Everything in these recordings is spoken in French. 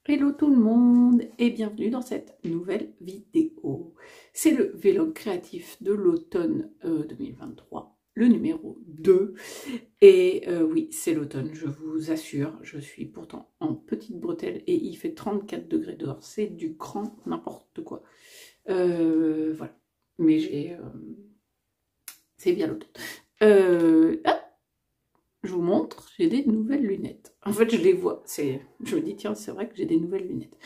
Hello tout le monde et bienvenue dans cette nouvelle vidéo. C'est le vlog créatif de l'automne 2023, le numéro 2. Et oui, c'est l'automne, je vous assure. Je suis pourtant en petite bretelle et il fait 34 degrés dehors. C'est du grand n'importe quoi. Voilà. Mais c'est bien l'automne. Je vous montre, j'ai des nouvelles lunettes. En fait, je les vois. Je me dis, tiens, c'est vrai que j'ai des nouvelles lunettes.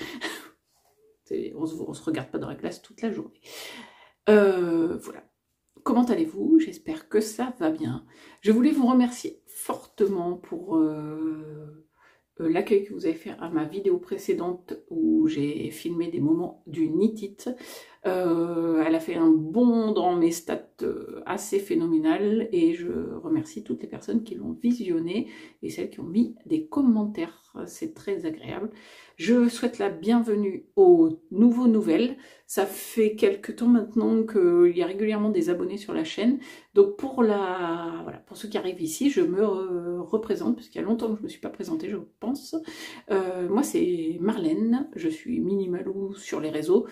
On se regarde pas dans la glace toute la journée. Voilà. Comment allez-vous? J'espère que ça va bien. Je voulais vous remercier fortement pour l'accueil que vous avez fait à ma vidéo précédente où j'ai filmé des moments du Knit-It. Elle a fait un bond dans mes stats assez phénoménal et je remercie toutes les personnes qui l'ont visionné et celles qui ont mis des commentaires, c'est très agréable. Je souhaite la bienvenue aux nouveaux nouvelles. Ça fait quelques temps maintenant qu'il y a régulièrement des abonnés sur la chaîne, donc pour ceux qui arrivent ici, je me représente parce qu'il y a longtemps que je ne me suis pas présentée, je pense. Moi c'est Marlène, je suis Minimalou sur les réseaux.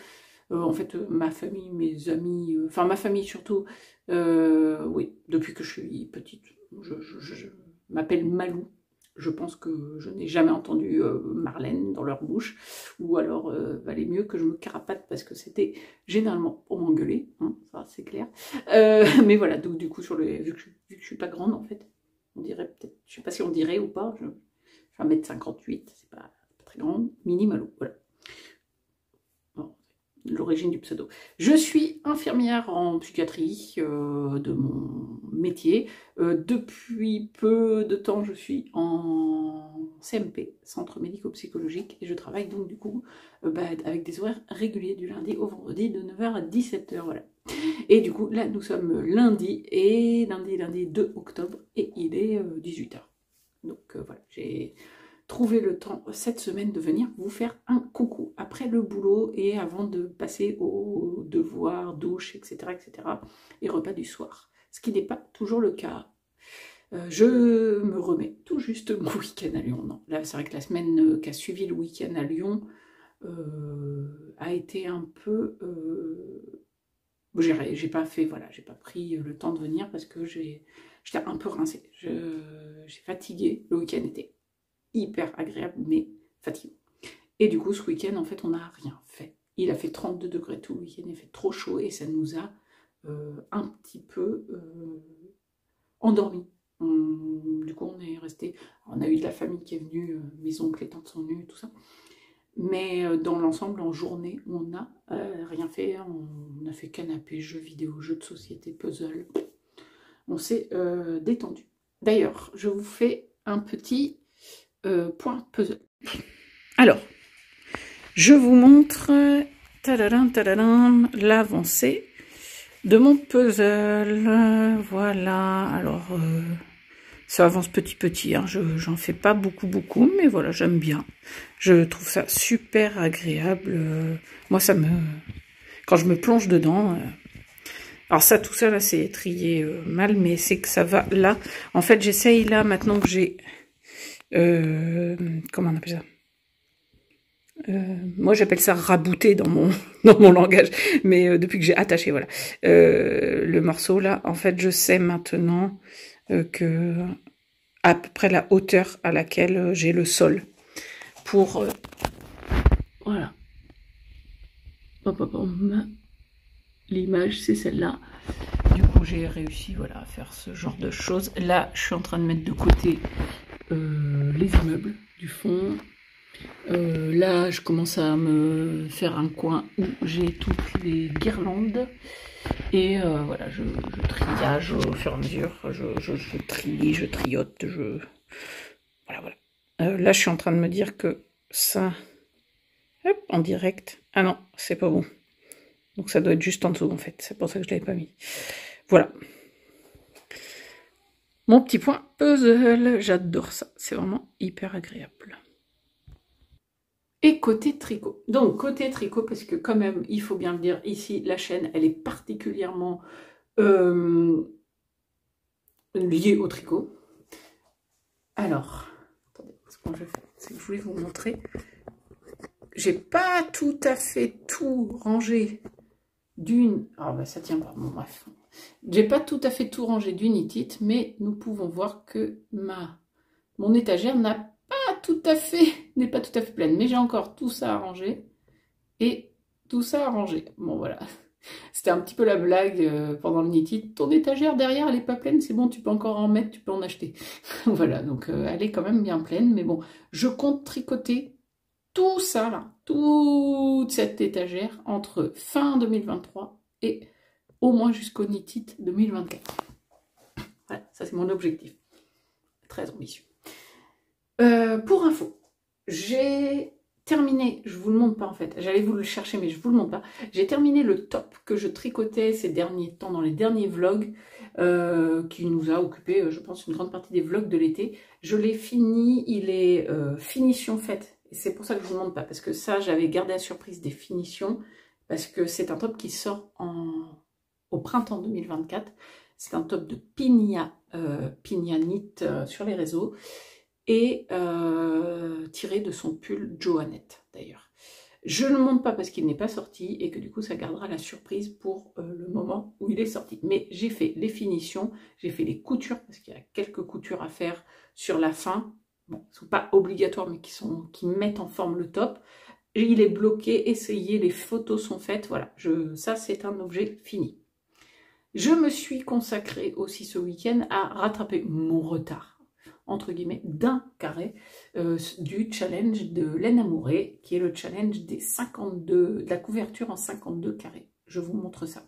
En fait, ma famille, mes amis, enfin ma famille surtout, oui, depuis que je suis petite, je m'appelle Malou. Je pense que je n'ai jamais entendu Marlène dans leur bouche, ou alors valait mieux que je me carapate parce que c'était généralement pour m'engueuler, hein, ça c'est clair. Mais voilà, donc du coup, vu que je suis pas grande en fait, on dirait peut-être, je sais pas si on dirait ou pas, je fais 1m58, c'est pas très grande, mini Malou, voilà. L'origine du pseudo. Je suis infirmière en psychiatrie de mon métier. Depuis peu de temps, je suis en CMP, Centre médico-psychologique, et je travaille donc du coup avec des horaires réguliers du lundi au vendredi de 9h à 17h. Voilà. Et du coup, là, nous sommes lundi, lundi 2 octobre, et il est 18h. Donc voilà, j'ai trouver le temps cette semaine de venir vous faire un coucou après le boulot et avant de passer aux devoirs, douche, etc., et repas du soir. Ce qui n'est pas toujours le cas. Je me remets tout juste mon week-end à Lyon. Non, là, c'est vrai que la semaine qui a suivi le week-end à Lyon a été un peu... j'ai pas pris le temps de venir parce que j'étais un peu rincée. J'ai fatigué. Le week-end était hyper agréable, mais fatigant. Et du coup, ce week-end, en fait, on n'a rien fait. Il a fait 32 degrés tout le week-end, il a fait trop chaud et ça nous a un petit peu endormis. Du coup, on est resté. On a eu de la famille qui est venue, mes oncles et tantes sont venus, tout ça. Mais dans l'ensemble, en journée, on n'a rien fait. On a fait canapé, jeux vidéo, jeux de société, puzzle. On s'est détendu. D'ailleurs, je vous fais un petit point puzzle. Alors, je vous montre l'avancée de mon puzzle. Voilà, alors ça avance petit, hein. J'en fais pas beaucoup, mais voilà, j'aime bien. Je trouve ça super agréable. Moi, quand je me plonge dedans... Alors ça, tout ça, là, c'est trié mal, mais c'est que ça va là. En fait, j'essaye là, maintenant que j'ai... comment on appelle ça? Moi j'appelle ça rabouter dans mon langage, mais depuis que j'ai attaché, voilà, le morceau là, en fait je sais maintenant que à peu près la hauteur à laquelle j'ai le sol pour voilà, l'image c'est celle-là. Du coup j'ai réussi, voilà, à faire ce genre de choses. Là je suis en train de mettre de côté les immeubles du fond. Là, je commence à me faire un coin où j'ai toutes les guirlandes. Et voilà, je triage au fur et à mesure. Je trie, je triote, voilà. Là, je suis en train de me dire que ça... Hop, en direct. Ah non, c'est pas bon. Donc ça doit être juste en dessous, en fait. C'est pour ça que je l'avais pas mis. Voilà. Mon petit point puzzle. J'adore ça. C'est vraiment hyper agréable. Et côté tricot. Donc, côté tricot, parce que quand même, il faut bien le dire, ici, la chaîne, elle est particulièrement liée au tricot. Alors, attendez, ce que je fais, c'est que je voulais vous montrer j'ai pas tout à fait tout rangé d'une... Ah bah ça tient pas, bon bref. J'ai pas tout à fait tout rangé d'unitite, mais nous pouvons voir que mon étagère n'est pas tout à fait pleine. Mais j'ai encore tout ça à ranger et tout ça à ranger. Bon voilà. C'était un petit peu la blague pendant le knit-it. Ton étagère derrière, elle n'est pas pleine, c'est bon, tu peux encore en mettre, tu peux en acheter. Voilà, donc elle est quand même bien pleine. Mais bon, je compte tricoter tout ça, là, toute cette étagère, entre fin 2023 et au moins jusqu'au knit-it 2024. Voilà, ça c'est mon objectif. Très ambitieux. Pour info, j'ai terminé, je vous le montre pas en fait, j'allais vous le chercher mais je vous le montre pas, j'ai terminé le top que je tricotais ces derniers temps dans les derniers vlogs qui nous a occupé je pense une grande partie des vlogs de l'été. Je l'ai fini, il est finition faite et c'est pour ça que je vous le montre pas parce que ça j'avais gardé la surprise des finitions parce que c'est un top qui sort au printemps 2024. C'est un top de Pigna Knit sur les réseaux et tiré de son pull Joannette d'ailleurs. Je ne le montre pas parce qu'il n'est pas sorti et que du coup ça gardera la surprise pour le moment où il est sorti. Mais j'ai fait les finitions, j'ai fait les coutures parce qu'il y a quelques coutures à faire sur la fin. Bon, elles ne sont pas obligatoires mais qui mettent en forme le top. Et il est bloqué, essayé, les photos sont faites, voilà, ça c'est un objet fini. Je me suis consacrée aussi ce week-end à rattraper mon retard entre guillemets, d'un carré du challenge de Laine Amourée, qui est le challenge des 52, de la couverture en 52 carrés. Je vous montre ça.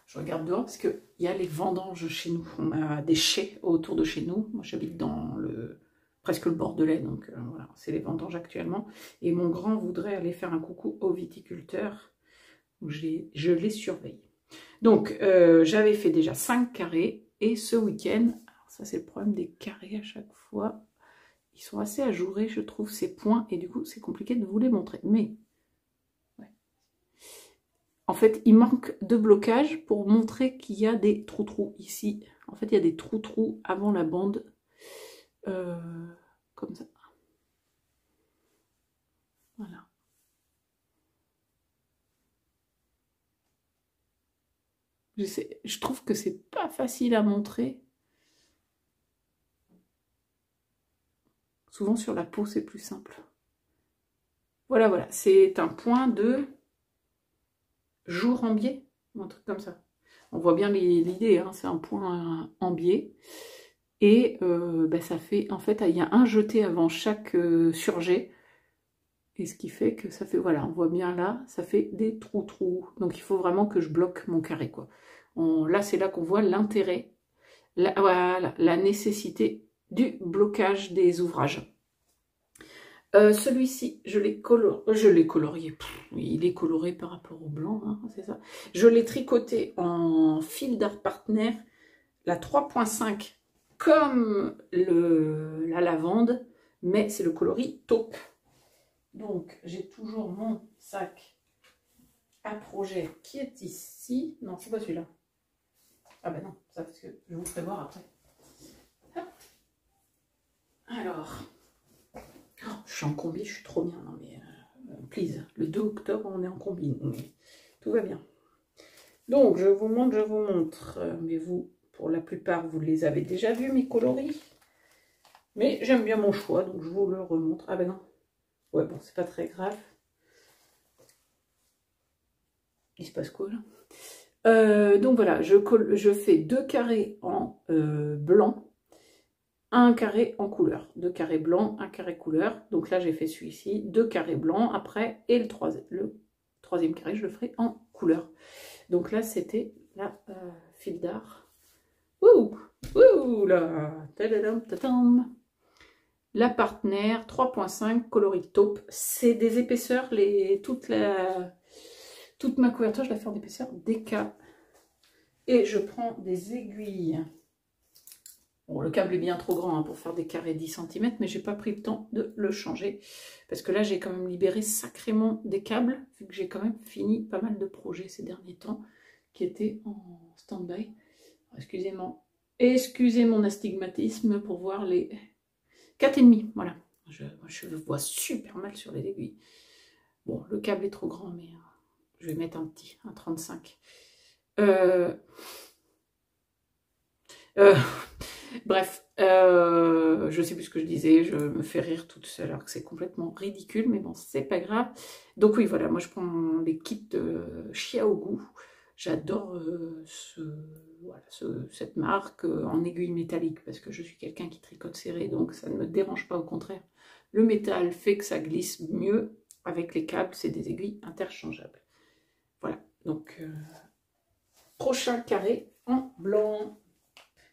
Je regarde dehors parce qu'il y a les vendanges chez nous. On a des chais autour de chez nous. Moi, j'habite dans presque le Bordelais, donc voilà, c'est les vendanges actuellement. Et mon grand voudrait aller faire un coucou aux viticulteurs. Je les surveille. Donc, j'avais fait déjà 5 carrés et ce week-end, ça c'est le problème des carrés à chaque fois, ils sont assez ajourés, je trouve, ces points, et du coup, c'est compliqué de vous les montrer. Mais, ouais. En fait, il manque de blocage pour montrer qu'il y a des trous-trous ici. En fait, il y a des trous-trous avant la bande, comme ça. Voilà. Je trouve que c'est pas facile à montrer. Souvent sur la peau, c'est plus simple. Voilà, voilà. C'est un point de jour en biais, un truc comme ça. On voit bien l'idée, hein, c'est un point en biais. Et ben, ça fait, en fait, il y a un jeté avant chaque surjet. Et ce qui fait que ça fait, voilà, on voit bien là, ça fait des trous-trous. Donc il faut vraiment que je bloque mon carré, quoi. Là, c'est là qu'on voit l'intérêt, voilà, la nécessité du blocage des ouvrages. Celui-ci, je l'ai colorié. Il est coloré par rapport au blanc, hein, c'est ça. Je l'ai tricoté en fil d'art partner, la 3.5 comme la lavande, mais c'est le coloris taupe. Donc, j'ai toujours mon sac à projet qui est ici. Non, c'est pas celui-là. Ah ben non, ça parce que je vous ferai voir après. Hop. Alors, oh, je suis en combi, je suis trop bien. Non mais, please, le 2 octobre, on est en combi. Tout va bien. Donc, je vous montre. Mais vous, pour la plupart, vous les avez déjà vus, mes coloris. Mais j'aime bien mon choix, donc je vous le remontre. Ah ben non. Ouais, bon, c'est pas très grave. Il se passe quoi là? Donc voilà, je fais 2 carrés en blanc, un carré en couleur. 2 carrés blancs, un carré couleur. Donc là, j'ai fait celui-ci, 2 carrés blancs après, et le troisième carré, je le ferai en couleur. Donc là, c'était la fil d'art. Ouh, ouh là, tadadam, tadam. La Partner 3.5 coloris taupe. C'est des épaisseurs, toute ma couverture, je la fais en épaisseur DK. Et je prends des aiguilles. Bon, le câble est bien trop grand hein, pour faire des carrés 10 cm, mais j'ai pas pris le temps de le changer. Parce que là, j'ai quand même libéré sacrément des câbles, vu que j'ai quand même fini pas mal de projets ces derniers temps qui étaient en stand-by. Excusez-moi Excusez mon astigmatisme pour voir les 4,5, voilà. Je le vois super mal sur les aiguilles. Bon, le câble est trop grand, mais je vais mettre un petit, un 35. Bref, je sais plus ce que je disais, je me fais rire toute seule alors que c'est complètement ridicule, mais bon, c'est pas grave. Donc oui, voilà, moi je prends les kits Xiaogu. J'adore cette marque en aiguille métallique parce que je suis quelqu'un qui tricote serré, donc ça ne me dérange pas, au contraire. Le métal fait que ça glisse mieux avec les câbles, c'est des aiguilles interchangeables. Voilà, donc prochain carré en blanc.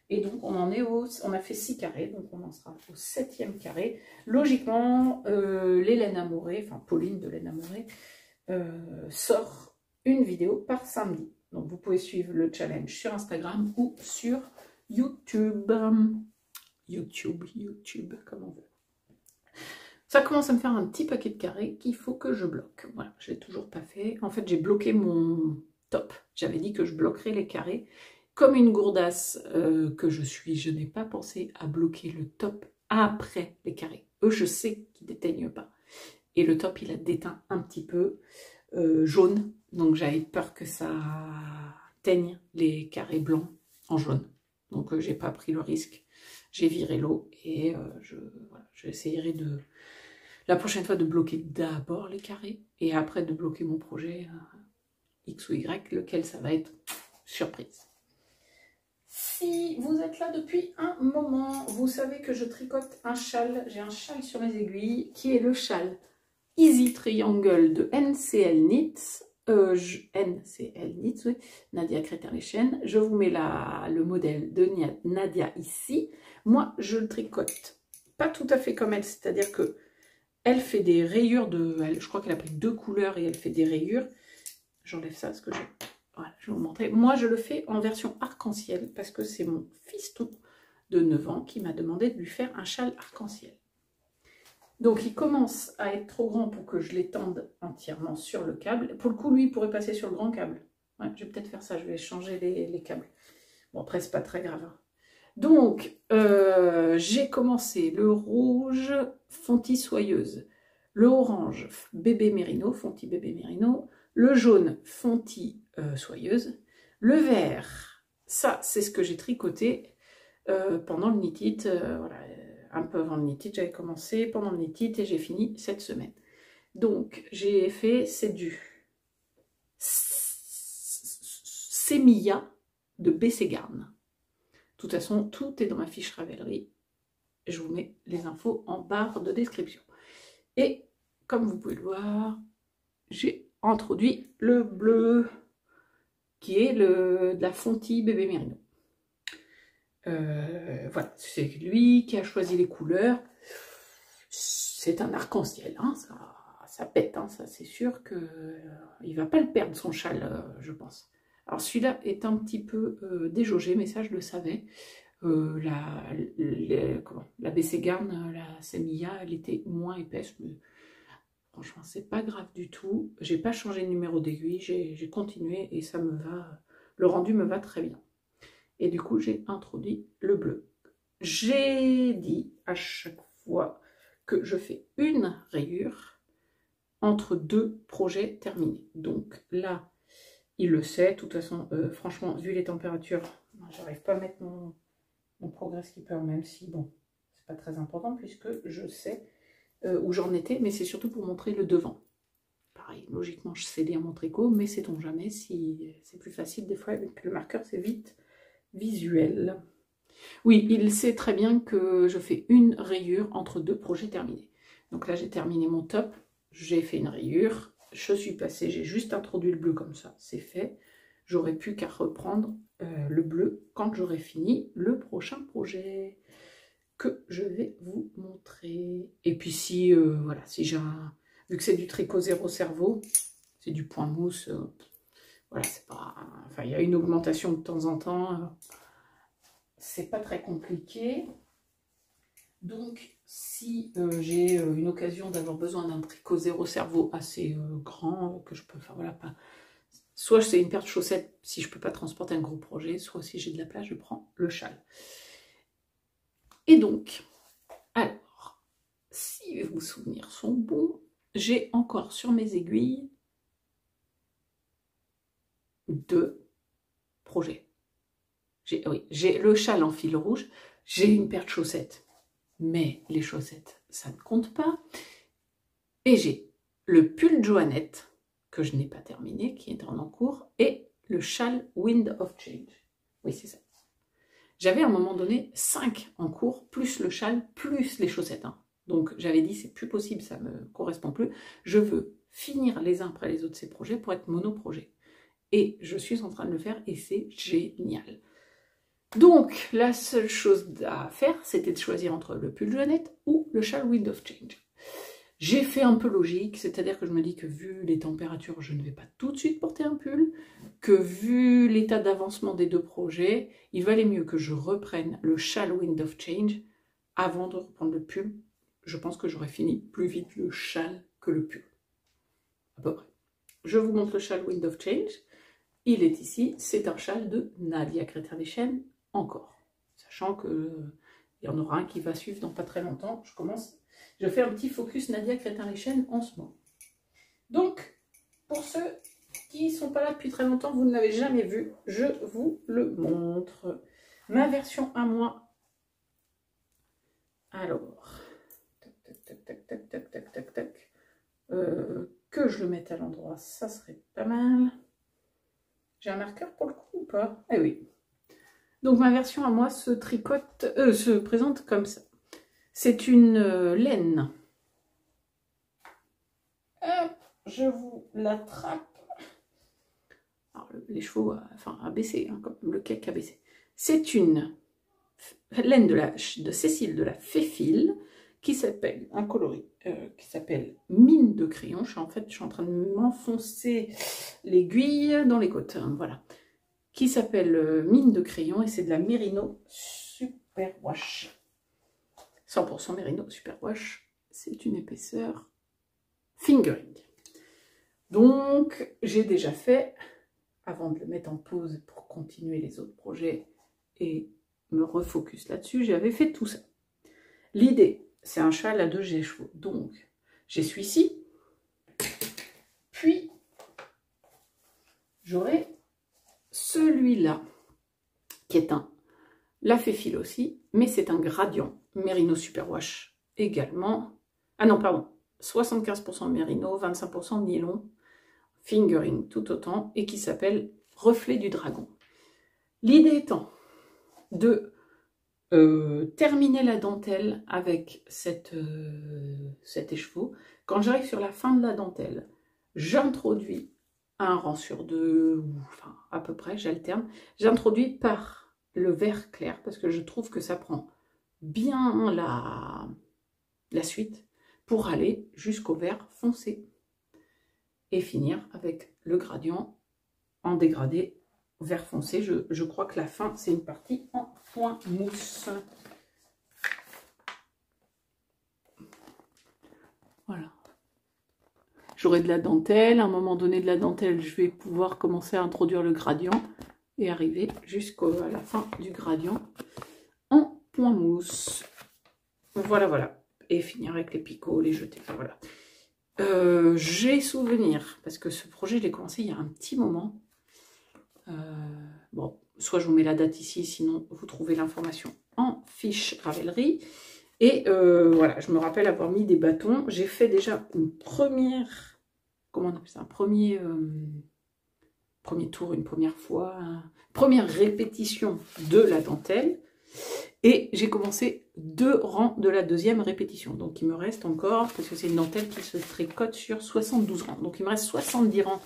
Et donc on en est on a fait 6 carrés, donc on en sera au 7e carré. Logiquement, les laines amourées, enfin Pauline de laine amourée, sort une vidéo par samedi. Donc vous pouvez suivre le challenge sur Instagram ou sur YouTube. YouTube, comme on veut. Ça commence à me faire un petit paquet de carrés qu'il faut que je bloque. Voilà, je ne l'ai toujours pas fait. En fait, j'ai bloqué mon top. J'avais dit que je bloquerais les carrés. Comme une gourdasse que je suis, je n'ai pas pensé à bloquer le top après les carrés. Eux, je sais qu'ils ne déteignent pas. Et le top, il a déteint un petit peu jaune. Donc, j'avais peur que ça teigne les carrés blancs en jaune. Donc, j'ai pas pris le risque. J'ai viré l'eau et voilà, j'essayerai de la prochaine fois de bloquer d'abord les carrés et après de bloquer mon projet X ou Y, lequel ça va être surprise. Si vous êtes là depuis un moment, vous savez que je tricote un châle. J'ai un châle sur mes aiguilles qui est le châle Easy Triangle de NCL Knits. NCL Knits, oui, Nadia Créter-les-Chênes. Je vous mets le modèle de Nadia ici. Moi, je le tricote pas tout à fait comme elle, c'est-à-dire que elle fait des rayures je crois qu'elle a pris 2 couleurs et elle fait des rayures. J'enlève ça parce que voilà, je vais vous montrer. Moi, je le fais en version arc-en-ciel parce que c'est mon fiston de 9 ans qui m'a demandé de lui faire un châle arc-en-ciel. Donc, il commence à être trop grand pour que je l'étende entièrement sur le câble. Pour le coup, lui, il pourrait passer sur le grand câble. Ouais, je vais peut-être faire ça, je vais changer les câbles. Bon, après, c'est pas très grave. Hein. Donc, j'ai commencé le rouge Fonty Soyeuse, le orange Bébé Mérino, Fonty Bébé Mérino, le jaune Fonty Soyeuse, le vert, ça c'est ce que j'ai tricoté pendant le knit-it, voilà, un peu avant le knit-it, j'avais commencé pendant le knit-it et j'ai fini cette semaine. Donc, j'ai fait, c'est du Sémilla de Bességarn. De toute façon, tout est dans ma fiche Ravelry. Je vous mets les infos en barre de description. Et comme vous pouvez le voir, j'ai introduit le bleu qui est de la Fonty Bébé Mérino. Voilà, c'est lui qui a choisi les couleurs. C'est un arc-en-ciel, hein, ça pète, hein, ça c'est sûr qu'il ne va pas le perdre son châle, je pense. Alors celui-là est un petit peu déjaugé, mais ça je le savais. La Bességarn, la Sémilla, elle était moins épaisse, mais franchement c'est pas grave du tout. J'ai pas changé de numéro d'aiguille, j'ai continué et ça me va, le rendu me va très bien. Et du coup j'ai introduit le bleu. J'ai dit à chaque fois que je fais une rayure entre 2 projets terminés. Donc là, il le sait. De toute façon, franchement, vu les températures, j'arrive pas à mettre mon Progress Keeper, même si, bon, c'est pas très important puisque je sais où j'en étais, mais c'est surtout pour montrer le devant. Pareil, logiquement, je sais lire mon tricot, mais sait-on jamais si c'est plus facile des fois avec le marqueur, c'est vite visuel. Oui, il sait très bien que je fais une rayure entre 2 projets terminés. Donc là, j'ai terminé mon top, j'ai fait une rayure, je suis passée, j'ai juste introduit le bleu comme ça, c'est fait. J'aurais pu qu'à reprendre le bleu quand j'aurai fini le prochain projet que je vais vous montrer. Et puis si, voilà, si j'ai vu que c'est du tricot zéro cerveau, c'est du point mousse, voilà, c'est pas, enfin, il y a une augmentation de temps en temps, c'est pas très compliqué. Donc, si j'ai une occasion d'avoir besoin d'un tricot zéro cerveau assez grand, que je peux faire, voilà, pas Soit c'est une paire de chaussettes si je ne peux pas transporter un gros projet, soit si j'ai de la place, je prends le châle. Et donc, alors, si vos souvenirs sont bons, j'ai encore sur mes aiguilles 2 projets. J'ai le châle en fil rouge, j'ai une paire de chaussettes, mais les chaussettes, ça ne compte pas. Et j'ai le pull Joannette, que je n'ai pas terminé, qui est en cours, et le châle Wind of Change. Oui, c'est ça. J'avais à un moment donné 5 en cours, plus le châle, plus les chaussettes. Hein. Donc j'avais dit, c'est plus possible, ça ne me correspond plus. Je veux finir les uns après les autres ces projets pour être monoprojet. Et je suis en train de le faire et c'est génial. Donc, la seule chose à faire, c'était de choisir entre le pull Joannette ou le châle Wind of Change. J'ai fait un peu logique, c'est-à-dire que je me dis que vu les températures, je ne vais pas tout de suite porter un pull, que vu l'état d'avancement des 2 projets, il valait mieux que je reprenne le châle Wind of Change avant de reprendre le pull. Je pense que j'aurais fini plus vite le châle que le pull. À peu près. Je vous montre le châle Wind of Change. Il est ici, c'est un châle de Nadia Crétin-Deschênes encore. Sachant qu'il y en aura un qui va suivre dans pas très longtemps. Je fais un petit focus Nadia Crétin-Deschênes en ce moment. Donc, pour ceux qui ne sont pas là depuis très longtemps, vous ne l'avez jamais vu, je vous le montre. Ma version à moi. Alors, tac. Que je le mette à l'endroit, ça serait pas mal. J'ai un marqueur pour le coup ou pas? Eh oui. Donc ma version à moi se présente comme ça. C'est une laine. Hop, je vous l'attrape. Les chevaux, enfin, a baissé, hein, comme le cake a baissé. C'est une laine de Cécile de la Féfile qui s'appelle, un coloris, qui s'appelle Mine de crayon. Je suis en train de m'enfoncer l'aiguille dans les côtes, hein, voilà. Qui s'appelle Mine de crayon et c'est de la Merino Superwash. 100% Merino Superwash, c'est une épaisseur fingering. Donc, j'ai déjà fait, avant de le mettre en pause pour continuer les autres projets et me refocus là-dessus, j'avais fait tout ça. L'idée, c'est un châle à 2 chevaux. Donc, j'ai celui-ci, puis j'aurai celui-là, qui est la Féfile aussi, mais c'est un gradient Merino Superwash également. Ah non, pardon, 75% Merino, 25% nylon, fingering tout autant, et qui s'appelle Reflet du Dragon. L'idée étant de terminer la dentelle avec cet écheveau. Quand j'arrive sur la fin de la dentelle, j'introduis un rang sur 2, ou enfin à peu près, j'alterne. J'introduis par le vert clair parce que je trouve que ça prend bien la suite pour aller jusqu'au vert foncé et finir avec le gradient en dégradé vert foncé. Je crois que la fin, c'est une partie en point mousse. Voilà. J'aurai de la dentelle. À un moment donné de la dentelle, je vais pouvoir commencer à introduire le gradient et arriver jusqu'à la fin du gradient en point mousse. Voilà, voilà. Et finir avec les picots, les jeter. Enfin, voilà. J'ai souvenir, parce que ce projet, je l'ai commencé il y a un petit moment. Bon, soit je vous mets la date ici, sinon vous trouvez l'information en fiche Ravelry. Et voilà, je me rappelle avoir mis des bâtons. J'ai fait déjà une première, comment on appelle ça, un premier tour, une première fois, première répétition de la dentelle. Et j'ai commencé 2 rangs de la deuxième répétition. Donc il me reste encore, parce que c'est une dentelle qui se tricote sur 72 rangs. Donc il me reste 70 rangs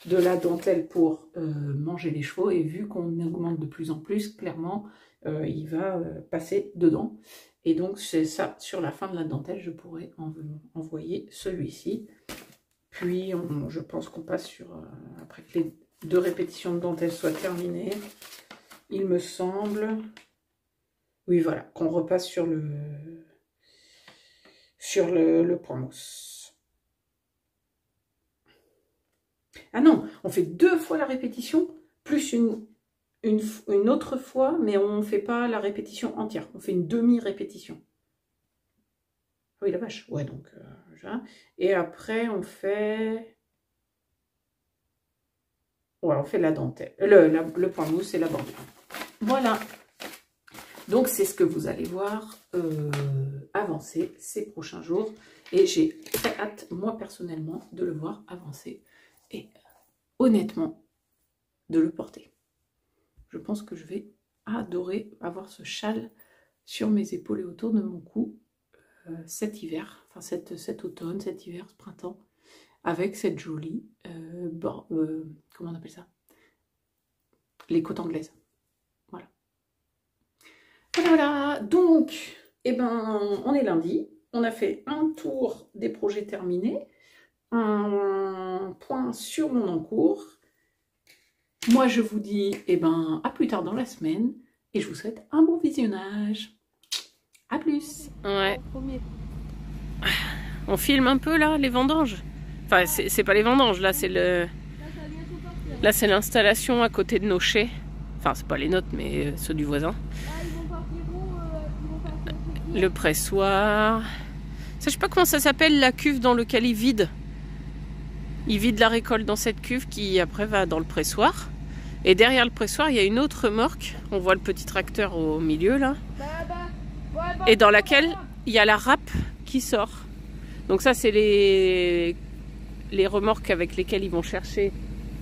de la dentelle pour manger les chevaux. Et vu qu'on augmente de plus en plus, clairement, il va passer dedans. Et donc c'est ça, sur la fin de la dentelle, je pourrais envoyer celui-ci. Puis je pense qu'on passe sur, après que les 2 répétitions de dentelle soient terminées, il me semble... Oui, voilà, qu'on repasse sur le point mousse. Ah non, on fait 2 fois la répétition, plus une autre fois, mais on ne fait pas la répétition entière. On fait une demi-répétition. Oui, la vache. Ouais, donc... et après, on fait... Ouais, on fait la dentelle. Le point mousse et la bordure. Voilà. Donc, c'est ce que vous allez voir avancer ces prochains jours. Et j'ai très hâte, moi, personnellement, de le voir avancer. Et honnêtement, de le porter. Je pense que je vais adorer avoir ce châle sur mes épaules et autour de mon cou cet hiver, enfin cet automne, cet hiver, ce printemps, avec cette jolie, comment on appelle ça? Les côtes anglaises. Voilà. Voilà, voilà. Donc, eh ben, on est lundi. On a fait un tour des projets terminés, un point sur mon encours. Moi, je vous dis, eh ben, à plus tard dans la semaine et je vous souhaite un bon visionnage. À plus. Ouais. On filme un peu là les vendanges. Enfin, c'est pas les vendanges, là c'est le. Là c'est l'installation à côté de nos chais. Enfin, c'est pas les nôtres, mais ceux du voisin. Le pressoir. Ça, je sais pas comment ça s'appelle, la cuve dans laquelle ils vident. Ils vident la récolte dans cette cuve qui après va dans le pressoir. Et derrière le pressoir, il y a une autre remorque. On voit le petit tracteur au milieu là. Et dans laquelle il y a la râpe qui sort. Donc ça, c'est les remorques avec lesquelles ils vont chercher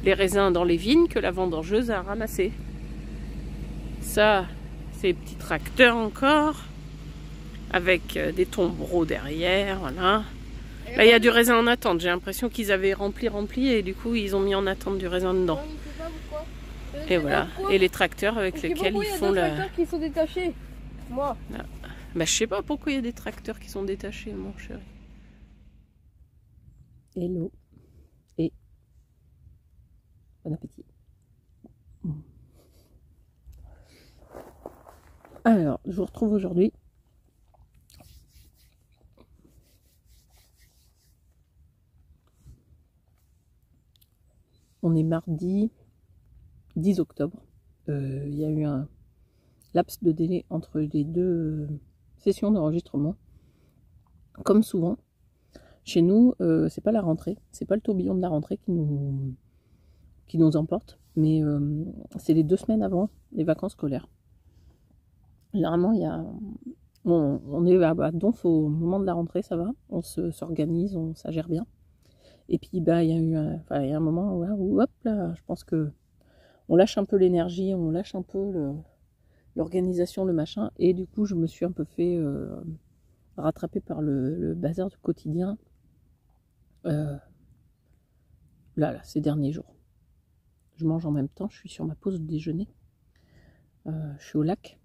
les raisins dans les vignes que la vendangeuse a ramassés. Ça, c'est les petits tracteurs encore, avec des tombereaux derrière, voilà. Là, il y a du raisin en attente. J'ai l'impression qu'ils avaient rempli, et du coup, ils ont mis en attente du raisin dedans. Et voilà. Et les tracteurs avec lesquels ils font la... tracteurs qui sont détachés, moi. Bah, je sais pas pourquoi il y a des tracteurs qui sont détachés, mon chéri. Hello. Et bon appétit. Alors, je vous retrouve aujourd'hui. On est mardi 10 octobre. Il y a eu un laps de délai entre les deux sessions d'enregistrement. Comme souvent, chez nous, c'est pas la rentrée, c'est pas le tourbillon de la rentrée qui nous emporte, mais c'est les 2 semaines avant les vacances scolaires. Généralement, il y a, on est à Donf au moment de la rentrée, ça va, on s'organise, ça gère bien. Et puis, bah, il y a eu un moment où, hop là, je pense que on lâche un peu l'énergie, on lâche un peu l'organisation, le machin, et du coup, je me suis un peu fait rattraper par le bazar du quotidien là, ces derniers jours. Je mange en même temps, je suis sur ma pause de déjeuner. Je suis au lac,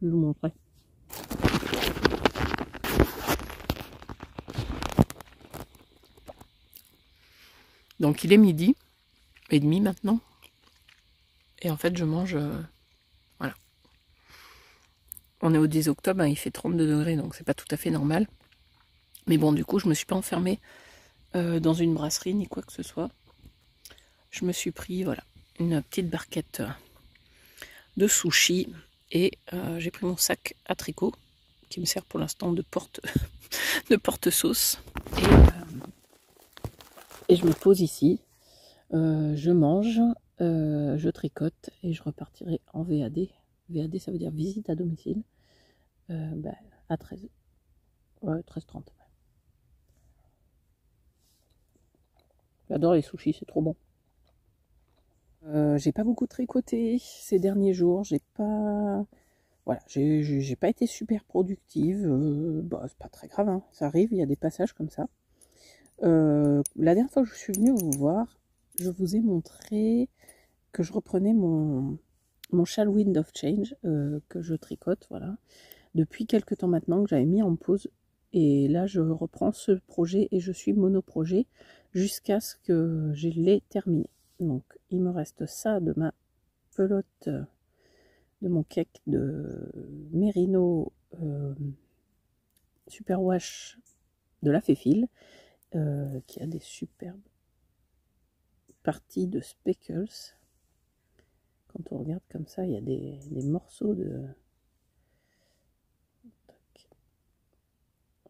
je vous montrerai. Donc il est 12h30 maintenant. Et en fait je mange... voilà. On est au 10 octobre, hein, il fait 32 degrés, donc c'est pas tout à fait normal. Mais bon, du coup, je me suis pas enfermée dans une brasserie ni quoi que ce soit. Je me suis pris, voilà, une petite barquette de sushi. Et j'ai pris mon sac à tricot, qui me sert pour l'instant de porte-sauce. Et je me pose ici, je mange, je tricote et je repartirai en VAD. VAD, ça veut dire visite à domicile, à 13h. Ouais, 13h30. J'adore les sushis, c'est trop bon. J'ai pas beaucoup tricoté ces derniers jours, j'ai pas été super productive, c'est pas très grave, hein. Ça arrive, il y a des passages comme ça. La dernière fois que je suis venue vous voir, je vous ai montré que je reprenais mon châle Wind of Change que je tricote, voilà, depuis quelques temps maintenant, que j'avais mis en pause. Et là, je reprends ce projet et je suis monoprojet jusqu'à ce que je l'ai terminé. Donc, il me reste ça de ma pelote, de mon cake de Merino Superwash de la Féfile, qui a des superbes partie de Speckles. Quand on regarde comme ça, il y a des morceaux de...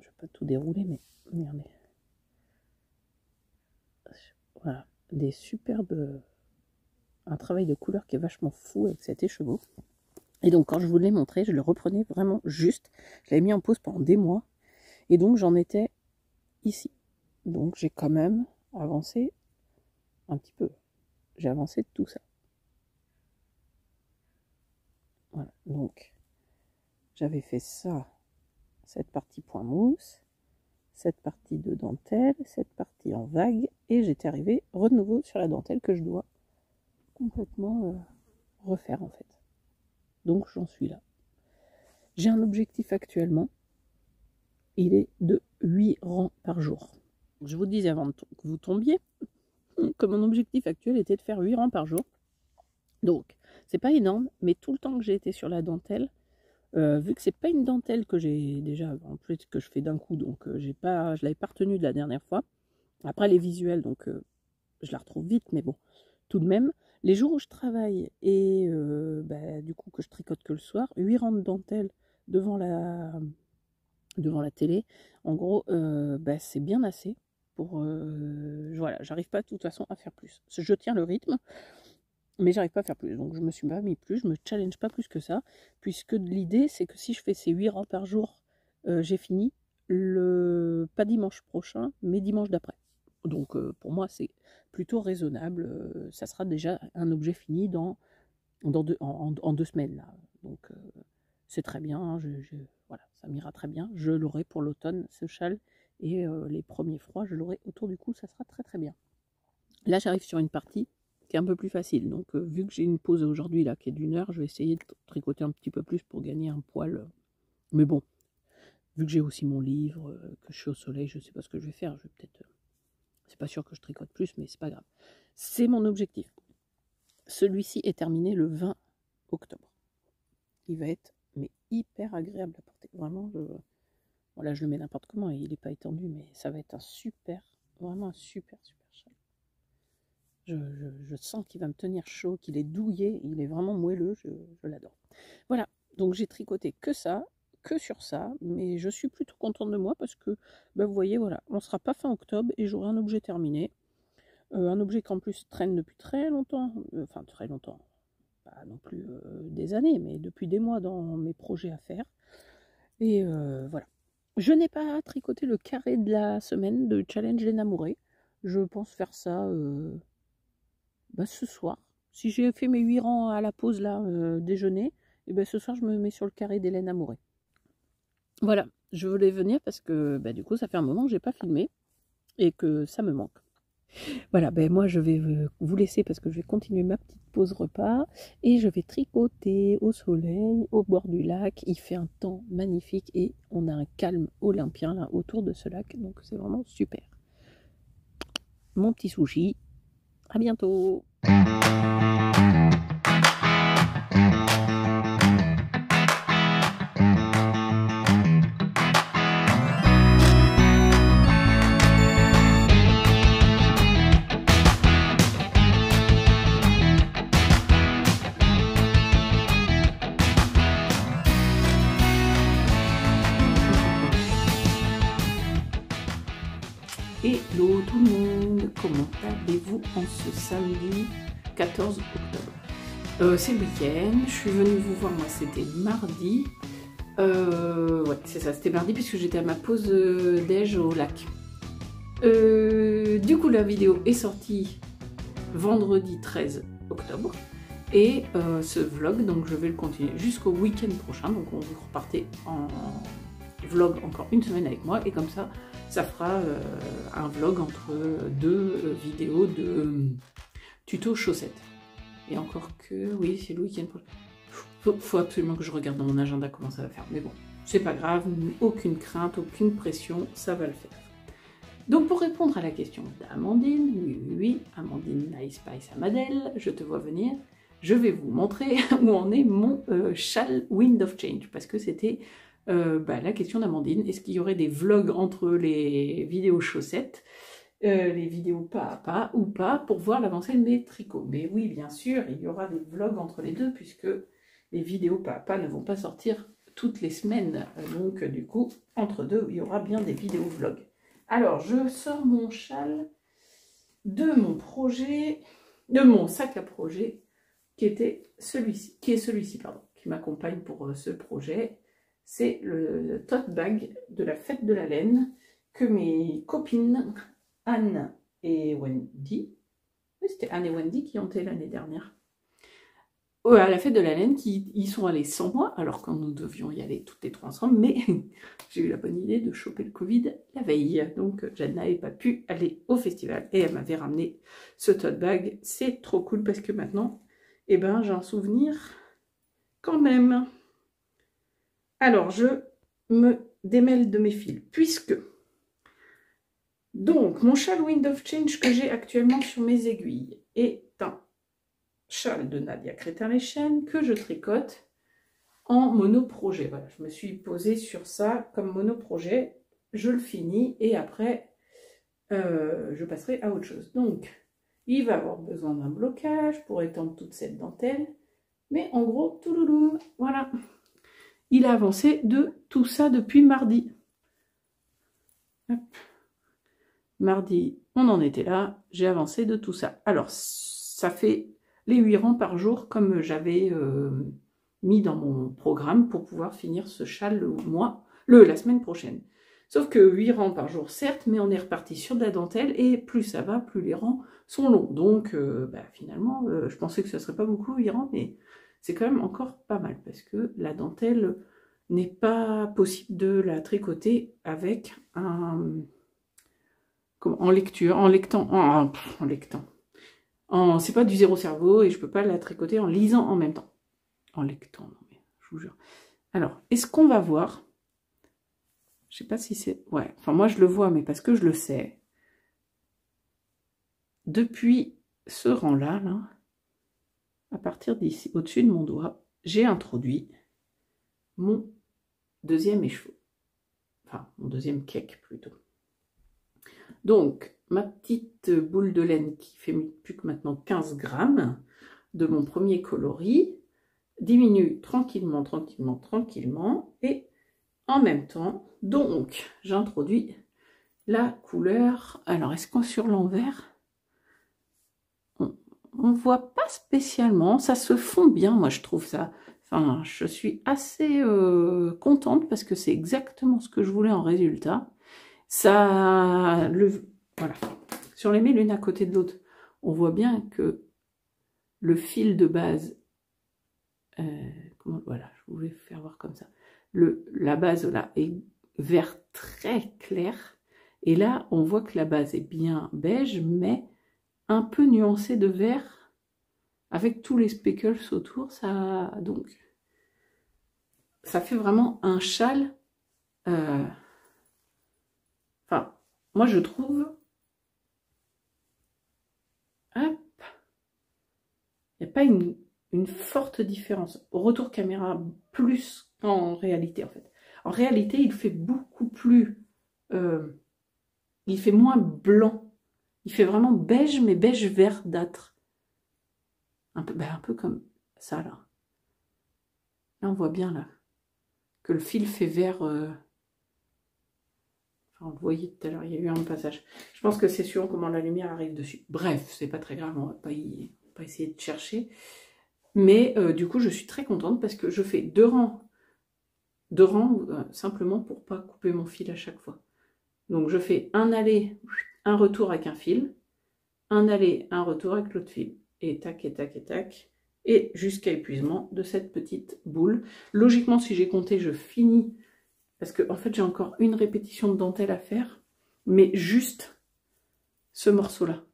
Je vais pas tout dérouler, mais regardez. Voilà, des superbes... Un travail de couleur qui est vachement fou avec cet écheveau. Et donc quand je vous l'ai montré, je le reprenais vraiment juste. Je l'avais mis en pause pendant des mois. Et donc j'en étais ici. Donc j'ai quand même avancé un petit peu. J'ai avancé de tout ça. Voilà, donc j'avais fait ça, cette partie point mousse, cette partie de dentelle, cette partie en vague, et j'étais arrivée de nouveau sur la dentelle que je dois complètement refaire en fait. Donc j'en suis là. J'ai un objectif actuellement, il est de 8 rangs par jour. Je vous disais avant que vous tombiez que mon objectif actuel était de faire 8 rangs par jour. Donc c'est pas énorme, mais tout le temps que j'ai été sur la dentelle, vu que c'est pas une dentelle que j'ai déjà, en plus que je fais d'un coup, donc je l'avais pas retenue de la dernière fois. Après les visuels, donc je la retrouve vite, mais bon, tout de même. Les jours où je travaille et du coup que je tricote que le soir, 8 rangs de dentelle devant la télé, en gros, c'est bien assez pour... voilà, j'arrive pas de toute façon à faire plus. Je tiens le rythme, mais j'arrive pas à faire plus. Donc je me suis pas mis plus, je me challenge pas plus que ça, puisque l'idée c'est que si je fais ces 8 rangs par jour, j'ai fini pas dimanche prochain, mais dimanche d'après. Donc pour moi c'est plutôt raisonnable, ça sera déjà un objet fini en 2 semaines là. Donc c'est très bien, voilà, ça m'ira très bien. Je l'aurai pour l'automne ce châle, et les premiers froids je l'aurai autour du cou, ça sera très très bien. Là j'arrive sur une partie qui est un peu plus facile, donc vu que j'ai une pause aujourd'hui là qui est d'1 heure, je vais essayer de tricoter un petit peu plus pour gagner un poil, mais bon, vu que j'ai aussi mon livre, que je suis au soleil, je sais pas ce que je vais faire, je vais peut-être... C'est pas sûr que je tricote plus, mais c'est pas grave. C'est mon objectif. Celui-ci est terminé le 20 octobre. Il va être hyper agréable à porter. Vraiment, voilà, je le mets n'importe comment et il n'est pas étendu, mais ça va être vraiment un super châle. Je sens qu'il va me tenir chaud, qu'il est douillet, il est vraiment moelleux, je l'adore. Voilà, donc j'ai tricoté que ça, que sur ça, mais je suis plutôt contente de moi parce que, vous voyez, voilà, on ne sera pas fin octobre et j'aurai un objet terminé. Un objet qui en plus traîne depuis très longtemps, enfin très longtemps, pas non plus des années, mais depuis des mois dans mes projets à faire. Et voilà. Je n'ai pas tricoté le carré de la semaine de Challenge Les Namourés. Je pense faire ça ce soir. Si j'ai fait mes 8 rangs à la pause là, déjeuner, et ce soir je me mets sur le carré d'Hélène Amouré. Voilà, je voulais venir parce que du coup ça fait un moment que j'ai pas filmé et que ça me manque. Voilà, moi je vais vous laisser parce que je vais continuer ma petite pause repas et je vais tricoter au soleil, au bord du lac. Il fait un temps magnifique et on a un calme olympien là autour de ce lac, donc c'est vraiment super. Mon petit sushi, à bientôt. Hello tout le monde, comment allez-vous en ce samedi 14 octobre? C'est le week-end, je suis venue vous voir, moi c'était mardi, ouais c'est ça, c'était mardi puisque j'étais à ma pause déj au lac. Du coup la vidéo est sortie vendredi 13 octobre et ce vlog, donc je vais le continuer jusqu'au week-end prochain, donc on vous repartez en vlog encore une semaine avec moi et comme ça ça fera un vlog entre 2 vidéos de tuto chaussettes. Et encore que, oui, c'est le week-end prochain. Faut absolument que je regarde dans mon agenda comment ça va faire. Mais bon, c'est pas grave, aucune crainte, aucune pression, ça va le faire. Donc pour répondre à la question d'Amandine, oui, Amandine Nice Spice Amadel, je te vois venir, je vais vous montrer où en est mon châle Wind of Change, parce que c'était la question d'Amandine, est-ce qu'il y aurait des vlogs entre les vidéos chaussettes? les vidéos pas à pas ou pas pour voir l'avancée de mes tricots. Mais oui, bien sûr, il y aura des vlogs entre les deux puisque les vidéos pas à pas ne vont pas sortir toutes les semaines. Donc du coup, entre deux, il y aura bien des vidéos vlogs. Alors, je sors mon châle de mon projet, de mon sac à projet qui était celui-ci, qui m'accompagne pour ce projet. C'est le tote bag de la fête de la laine que mes copines Anne et Wendy, oui, c'était Anne et Wendy qui ont été l'année dernière, à la fête de la laine, qui y sont allés sans moi, alors que nous devions y aller toutes les trois ensemble, mais j'ai eu la bonne idée de choper le Covid la veille, donc je n'avais pas pu aller au festival, et elle m'avait ramené ce tote bag. C'est trop cool, parce que maintenant, eh ben, j'ai un souvenir quand même. Alors, je me démêle de mes fils, puisque... Donc, mon châle Wind of Change que j'ai actuellement sur mes aiguilles est un châle de Nadia Crétin-les-Chênes que je tricote en monoprojet. Voilà, je me suis posée sur ça comme monoprojet. Je le finis et après, je passerai à autre chose. Donc, il va avoir besoin d'un blocage pour étendre toute cette dentelle. Mais en gros, toulouloum, voilà. Il a avancé de tout ça depuis mardi. Hop. Mardi, on en était là, j'ai avancé de tout ça. Alors, ça fait les 8 rangs par jour, comme j'avais mis dans mon programme pour pouvoir finir ce châle la semaine prochaine. Sauf que 8 rangs par jour, certes, mais on est reparti sur de la dentelle, et plus ça va, plus les rangs sont longs. Donc, finalement, je pensais que ce ne serait pas beaucoup 8 rangs, mais c'est quand même encore pas mal, parce que la dentelle n'est pas possible de la tricoter avec un... en lectant. C'est pas du zéro cerveau et je peux pas la tricoter en lisant en même temps. En lectant, non mais je vous jure. Alors, est-ce qu'on va voir? Je sais pas si c'est... Ouais, enfin moi je le vois, mais parce que je le sais. Depuis ce rang-là, là, à partir d'ici, au-dessus de mon doigt, j'ai introduit mon deuxième écheveau. Enfin, mon deuxième cake plutôt. Donc, ma petite boule de laine qui fait plus que maintenant 15 grammes de mon premier coloris diminue tranquillement, tranquillement, tranquillement. Et en même temps, donc, j'introduis la couleur. Alors, est-ce qu'on sur l'envers? On ne voit pas spécialement. Ça se fond bien, moi, je trouve ça. Enfin, je suis assez contente parce que c'est exactement ce que je voulais en résultat. Ça, voilà, sur les 1000 l'une à côté de l'autre, on voit bien que le fil de base, voilà, je voulais faire voir comme ça, la base là est vert très clair, et là on voit que la base est bien beige, mais un peu nuancée de vert, avec tous les speckles autour, donc, ça fait vraiment un châle, enfin, moi je trouve, hop, il n'y a pas une forte différence. Au retour caméra, plus qu'en réalité en fait. En réalité, il fait beaucoup plus, il fait moins blanc. Il fait vraiment beige, mais beige verdâtre. Un peu comme ça là. Là, on voit bien là que le fil fait vert. Enfin, vous voyez tout à l'heure, il y a eu un passage. Je pense que c'est suivant comment la lumière arrive dessus. Bref, c'est pas très grave, on va pas essayer de chercher. Mais du coup, je suis très contente parce que je fais deux rangs simplement pour pas couper mon fil à chaque fois. Donc, je fais un aller, un retour avec un fil, un aller, un retour avec l'autre fil. Et tac, et tac, et tac. Et jusqu'à épuisement de cette petite boule. Logiquement, si j'ai compté, je finis. Parce que en fait, j'ai encore une répétition de dentelle à faire. Mais juste ce morceau-là.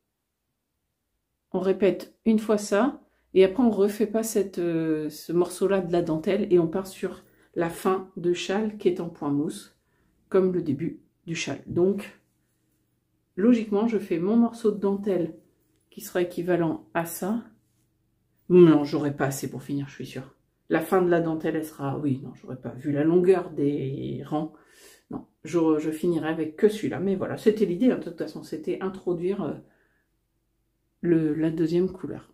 On répète une fois ça. Et après, on ne refait pas ce morceau-là de la dentelle. Et on part sur la fin de châle qui est en point mousse. Comme le début du châle. Donc, logiquement, je fais mon morceau de dentelle qui sera équivalent à ça. Non, j'aurai pas assez pour finir, je suis sûre. La fin de la dentelle, elle sera... Oui, non, j'aurais pas vu la longueur des rangs. non, je finirai avec que celui-là. Mais voilà, c'était l'idée, hein, de toute façon, c'était introduire la deuxième couleur.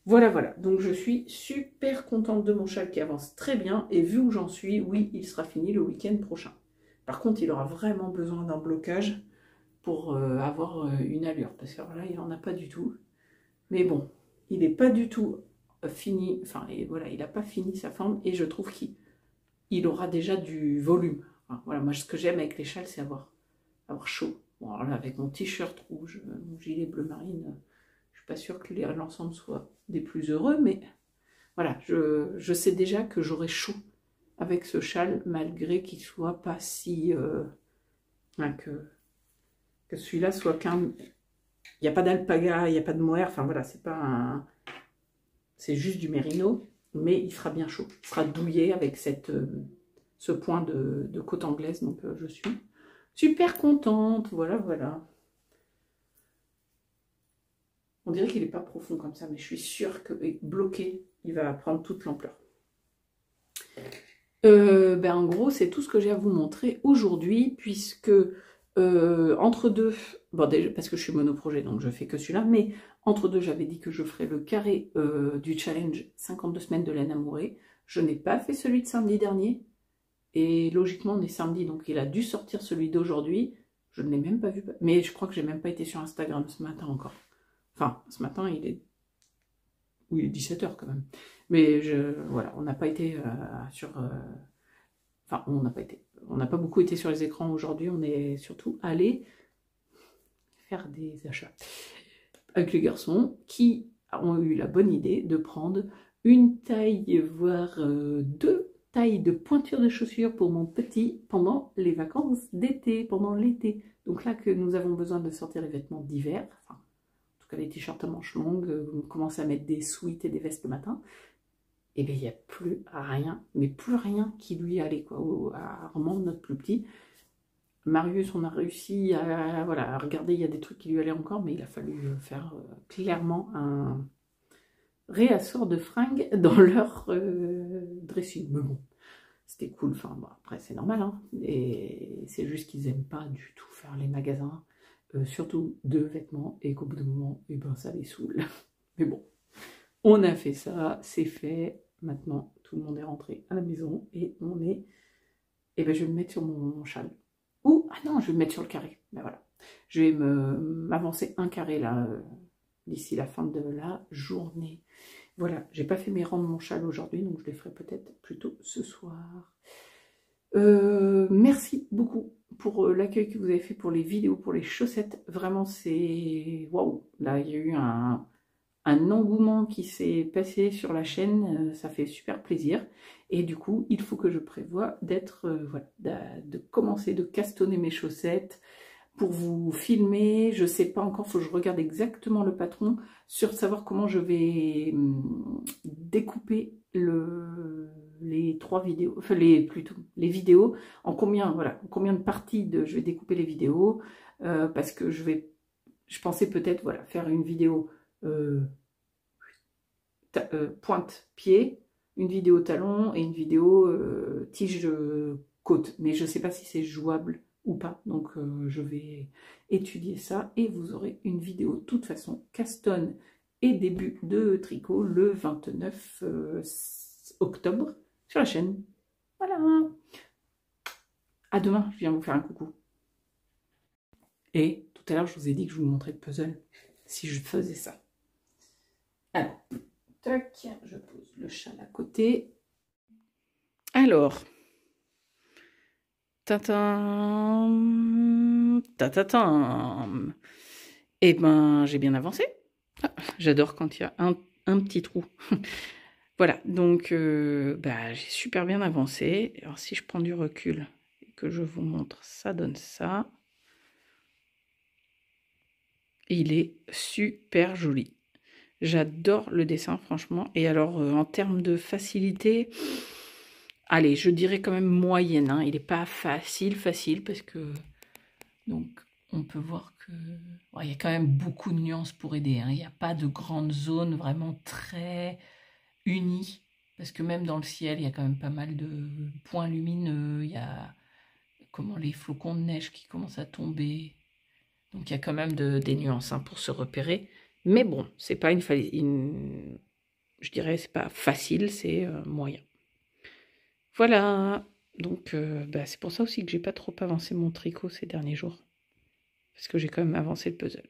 Voilà, voilà. Donc je suis super contente de mon châle qui avance très bien. Et vu où j'en suis, oui, il sera fini le week-end prochain. Par contre, il aura vraiment besoin d'un blocage pour avoir une allure. Parce que là, il n'en a pas du tout. Mais bon, il n'est pas du tout fini. Enfin, et voilà, il n'a pas fini sa forme. Et je trouve qu'il aura déjà du volume. Enfin, voilà, moi, ce que j'aime avec les châles, c'est avoir chaud. Bon, alors là, avec mon t-shirt rouge, mon gilet bleu marine, je suis pas sûre que l'ensemble soit des plus heureux, mais voilà, je sais déjà que j'aurai chaud avec ce châle, malgré qu'il soit pas si... que celui-là soit qu'un... Il n'y a pas d'alpaga, il n'y a pas de mohair, enfin voilà, c'est pas un... C'est juste du mérino, mais il sera bien chaud. Il sera douillet avec ce point de côte anglaise, donc je suis super contente, voilà, voilà. On dirait qu'il n'est pas profond comme ça, mais je suis sûre que bloqué, il va prendre toute l'ampleur. En gros, c'est tout ce que j'ai à vous montrer aujourd'hui, puisque entre deux, bon déjà parce que je suis monoprojet, donc je fais que celui-là, mais entre deux, j'avais dit que je ferais le carré du challenge 52 semaines de laine amourée. Je n'ai pas fait celui de samedi dernier, et logiquement, on est samedi, donc il a dû sortir celui d'aujourd'hui. Je ne l'ai même pas vu, mais je crois que j'ai même pas été sur Instagram ce matin encore. Enfin, ce matin, il est 17 h quand même. Mais voilà, on n'a pas été sur... Enfin, on n'a pas beaucoup été sur les écrans aujourd'hui. On est surtout allé faire des achats avec les garçons qui ont eu la bonne idée de prendre une taille, voire deux tailles de pointure de chaussures pour mon petit pendant les vacances d'été, pendant l'été. Donc là que nous avons besoin de sortir les vêtements d'hiver, enfin, en tout cas les t-shirts à manches longues, vous commencez à mettre des sweats et des vestes le matin, et bien il n'y a plus rien, mais plus rien qui lui allait, quoi, à Armand, notre plus petit. Marius, on a réussi à regarder, il y a des trucs qui lui allaient encore, mais il a fallu faire clairement un réassort de fringues dans leur dressing. Mais bon, c'était cool, enfin bon, après c'est normal, hein, et c'est juste qu'ils n'aiment pas du tout faire les magasins, surtout de vêtements, et qu'au bout d'un moment, et ben, ça les saoule. Mais bon, on a fait ça, c'est fait, maintenant tout le monde est rentré à la maison, et on est... Et ben je vais me mettre sur mon châle. Ou, ah non, je vais me mettre sur le carré. Ben voilà. Je vais m'avancer un carré là, d'ici la fin de la journée. Voilà, j'ai pas fait mes rangs de mon châle aujourd'hui, donc je les ferai peut-être plutôt ce soir. Merci beaucoup pour l'accueil que vous avez fait pour les vidéos, pour les chaussettes. Vraiment, c'est... Waouh. Là, il y a eu un engouement qui s'est passé sur la chaîne, ça fait super plaisir. Et du coup, il faut que je prévoie d'être, voilà, de commencer de castonner mes chaussettes pour vous filmer. Je sais pas encore, il faut que je regarde exactement le patron sur savoir comment je vais découper les 3 vidéos, enfin plutôt les vidéos, en combien, voilà, en combien de parties je vais découper les vidéos, parce que je pensais peut-être, voilà, faire une vidéo pointe-pied, une vidéo talon et une vidéo tige côte. Mais je ne sais pas si c'est jouable ou pas. Donc je vais étudier ça et vous aurez une vidéo de toute façon castonne et début de tricot le 29 octobre sur la chaîne. Voilà. À demain, je viens vous faire un coucou. Et tout à l'heure, je vous ai dit que je vous montrais le puzzle si je faisais ça. Alors, tac, je pose le châle à côté. Alors, tatam, tatatam. Eh ben, j'ai bien avancé. Ah, j'adore quand il y a un petit trou. Voilà, donc j'ai super bien avancé. Alors, si je prends du recul et que je vous montre, ça donne ça. Il est super joli. J'adore le dessin, franchement. Et alors, en termes de facilité, allez, je dirais quand même moyenne. Hein. Il n'est pas facile, parce que... Donc, on peut voir que... Ouais, il y a quand même beaucoup de nuances pour aider. Hein. Il n'y a pas de grande zone vraiment très unie. Parce que même dans le ciel, il y a quand même pas mal de points lumineux. Il y a comment les flocons de neige qui commencent à tomber. Donc il y a quand même des nuances hein, pour se repérer. Mais bon, c'est pas je dirais, c'est pas facile, c'est moyen. Voilà. Donc c'est pour ça aussi que j'ai pas trop avancé mon tricot ces derniers jours. Parce que j'ai quand même avancé le puzzle.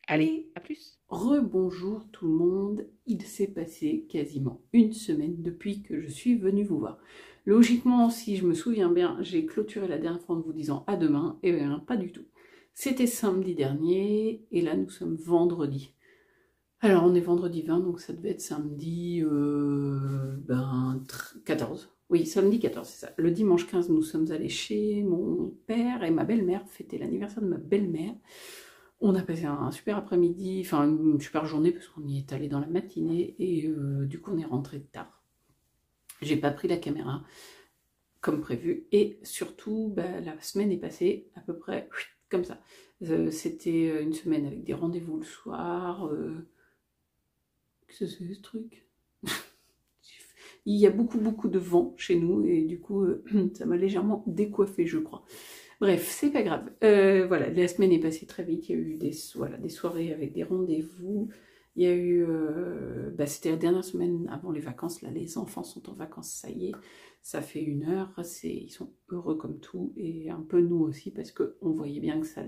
Allez, à plus. Rebonjour tout le monde. Il s'est passé quasiment une semaine depuis que je suis venue vous voir. Logiquement, si je me souviens bien, j'ai clôturé la dernière fois en vous disant à demain. Eh bien, pas du tout. C'était samedi dernier et là nous sommes vendredi. Alors on est vendredi 20, donc ça devait être samedi 14. Oui, samedi 14, c'est ça. Le dimanche 15, nous sommes allés chez mon père et ma belle-mère, fêter l'anniversaire de ma belle-mère. On a passé un super après-midi, enfin une super journée parce qu'on y est allé dans la matinée et du coup on est rentré tard. J'ai pas pris la caméra comme prévu et surtout la semaine est passée à peu près comme ça. C'était une semaine avec des rendez-vous le soir. Qu'est-ce que c'est ce truc? Il y a beaucoup de vent chez nous et du coup ça m'a légèrement décoiffé je crois. Bref, c'est pas grave. Voilà, la semaine est passée très vite. Il y a eu des soirées avec des rendez-vous. Il y a eu... c'était la dernière semaine avant les vacances. Là, les enfants sont en vacances, ça y est. Ça fait 1 heure. Ils sont heureux comme tout. Et un peu nous aussi, parce qu'on voyait bien que ça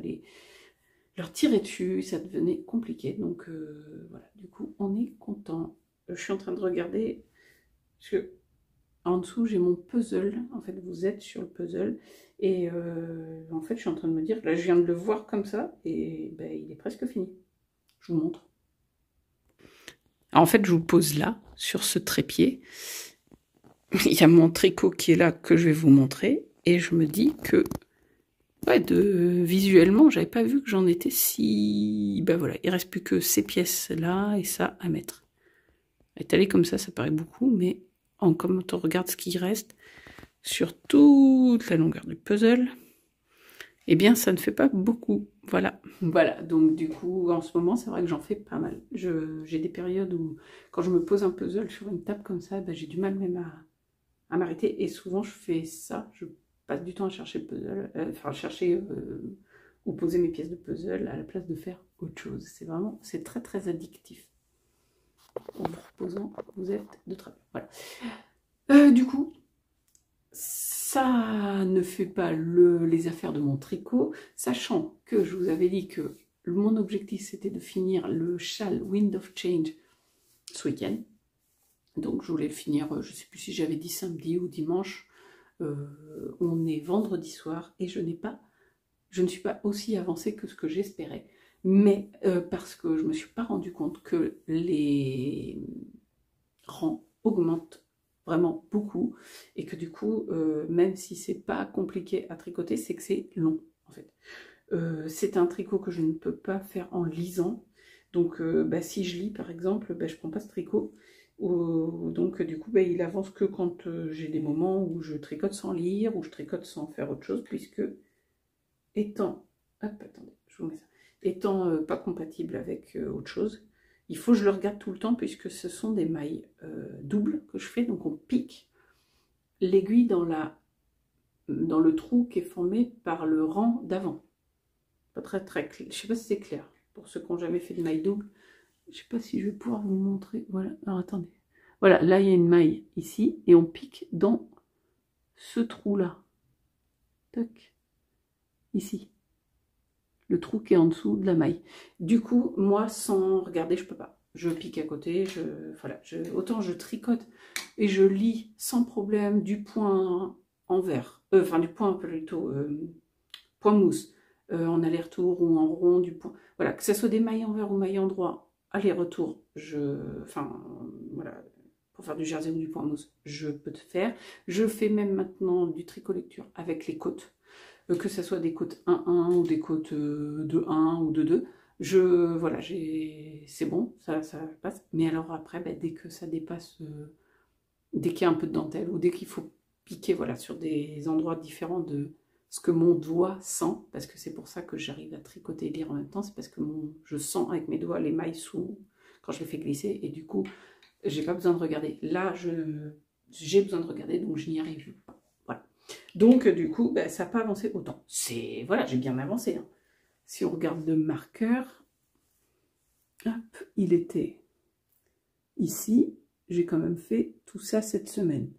leur tirait dessus. Ça devenait compliqué. Donc voilà, du coup, on est content. Je suis en train de regarder... Parce que en dessous, j'ai mon puzzle. En fait, vous êtes sur le puzzle. Et en fait, je suis en train de me dire, là, je viens de le voir comme ça, et il est presque fini. Je vous montre. Alors, en fait, je vous pose là, sur ce trépied. Il y a mon tricot qui est là, que je vais vous montrer. Et je me dis que, visuellement, j'avais pas vu que j'en étais si... voilà, il reste plus que ces pièces-là et ça à mettre. Étalé comme ça paraît beaucoup, mais quand on regarde ce qui reste sur toute la longueur du puzzle, eh bien ça ne fait pas beaucoup. Voilà, donc du coup en ce moment c'est vrai que j'en fais pas mal. J'ai des périodes où quand je me pose un puzzle sur une table comme ça, j'ai du mal même à m'arrêter et souvent je fais ça, je passe du temps à chercher le puzzle, chercher ou poser mes pièces de puzzle à la place de faire autre chose. C'est très addictif. En vous reposant, vous êtes de travers. Voilà. Du coup, ça ne fait pas les affaires de mon tricot, sachant que je vous avais dit que mon objectif c'était de finir le châle Wind of Change ce week-end. Donc je voulais le finir, je ne sais plus si j'avais dit samedi ou dimanche. On est vendredi soir et je ne suis pas aussi avancée que ce que j'espérais. Mais parce que je ne me suis pas rendu compte que les rangs augmentent vraiment beaucoup et que du coup même si c'est pas compliqué à tricoter, c'est que c'est long en fait. C'est un tricot que je ne peux pas faire en lisant, donc si je lis par exemple, je prends pas ce tricot, donc du coup il avance que quand j'ai des moments où je tricote sans lire ou je tricote sans faire autre chose, puisque étant attendez, je vous mets ça, étant pas compatible avec autre chose, il faut que je le regarde tout le temps puisque ce sont des mailles doubles que je fais, donc on pique l'aiguille dans le trou qui est formé par le rang d'avant. Pas très clair, je sais pas si c'est clair pour ceux qui n'ont jamais fait de maille double. Je sais pas si je vais pouvoir vous montrer. Voilà, alors attendez. Voilà, là il y a une maille ici et on pique dans ce trou là. Tac. Ici. Le trou qui est en dessous de la maille. Du coup, moi, sans regarder, je peux pas. Je pique à côté, autant je tricote et je lis sans problème du point envers, du point plutôt, point mousse, en aller-retour ou en rond, du point. Voilà, que ce soit des mailles envers ou mailles endroit, aller-retour, voilà, pour faire du jersey ou du point mousse, je peux te faire. Je fais même maintenant du tricot lecture avec les côtes. Que ce soit des côtes 1-1 ou des côtes 2-1 ou 2-2, voilà, c'est bon, ça passe. Mais alors après, dès que ça dépasse, dès qu'il y a un peu de dentelle ou dès qu'il faut piquer, voilà, sur des endroits différents de ce que mon doigt sent, parce que c'est pour ça que j'arrive à tricoter et lire en même temps, c'est parce que je sens avec mes doigts les mailles quand je les fais glisser, et du coup, j'ai pas besoin de regarder. Là, j'ai besoin de regarder, donc je n'y arrive pas. Voilà. Donc, du coup, ben, ça n'a pas avancé autant. Voilà, j'ai bien avancé. Hein. Si on regarde le marqueur, hop, il était ici. J'ai quand même fait tout ça cette semaine.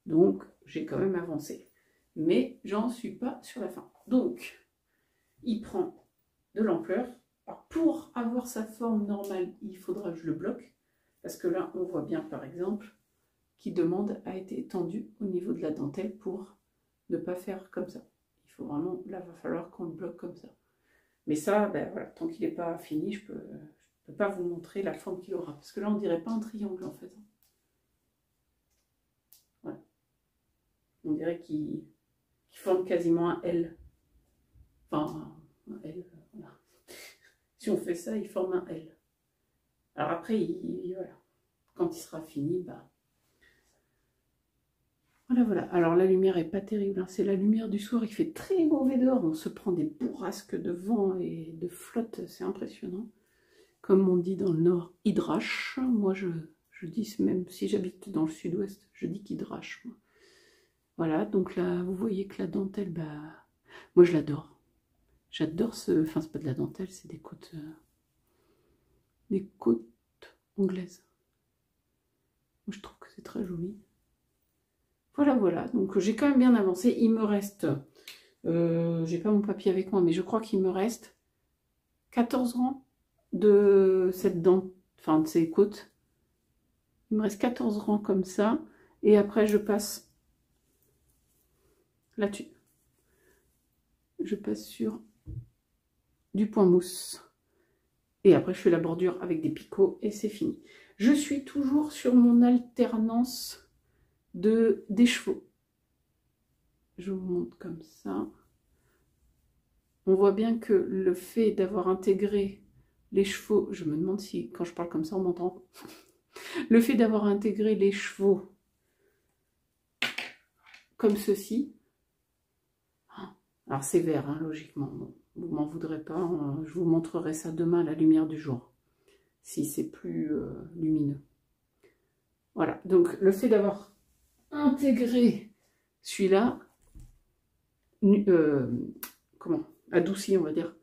Donc, j'ai quand même avancé. Mais j'en suis pas sur la fin. Donc, il prend de l'ampleur. Pour avoir sa forme normale, il faudra que je le bloque. Parce que là, on voit bien, par exemple, qu'il demande à être étendu au niveau de la dentelle pour ne pas faire comme ça. Il faut vraiment, là, il va falloir qu'on le bloque comme ça. Mais ça, ben voilà, tant qu'il n'est pas fini, je peux pas vous montrer la forme qu'il aura. Parce que là, on dirait pas un triangle, en fait. Voilà. On dirait qu'il forme quasiment un L. Enfin, un L, voilà. Si on fait ça, il forme un L. Alors après, voilà. Quand il sera fini, bah... Voilà. Alors la lumière est pas terrible, hein. C'est la lumière du soir, il fait très mauvais dehors. On se prend des bourrasques de vent et de flotte, c'est impressionnant. Comme on dit dans le nord, hydrache. Moi, je dis, même si j'habite dans le sud-ouest, je dis qu'hydrache. Voilà, donc là, vous voyez que la dentelle, bah, moi je l'adore. J'adore enfin c'est pas de la dentelle, c'est des côtes anglaises. Moi, je trouve que c'est très joli. Voilà, donc j'ai quand même bien avancé. Il me reste, j'ai pas mon papier avec moi, mais je crois qu'il me reste 14 rangs de cette dent, enfin de ces côtes. Il me reste 14 rangs comme ça, et après je passe là-dessus. Je passe sur du point mousse. Et après je fais la bordure avec des picots et c'est fini. Je suis toujours sur mon alternance des chevaux. Je vous montre comme ça. On voit bien que le fait d'avoir intégré les chevaux, je me demande si quand je parle comme ça on m'entend. Le fait d'avoir intégré les chevaux comme ceci, alors c'est vert hein, logiquement, bon, vous m'en voudrez pas, hein, je vous montrerai ça demain à la lumière du jour, si c'est plus lumineux. Voilà, donc le fait d'avoir intégré celui-là, adouci on va dire,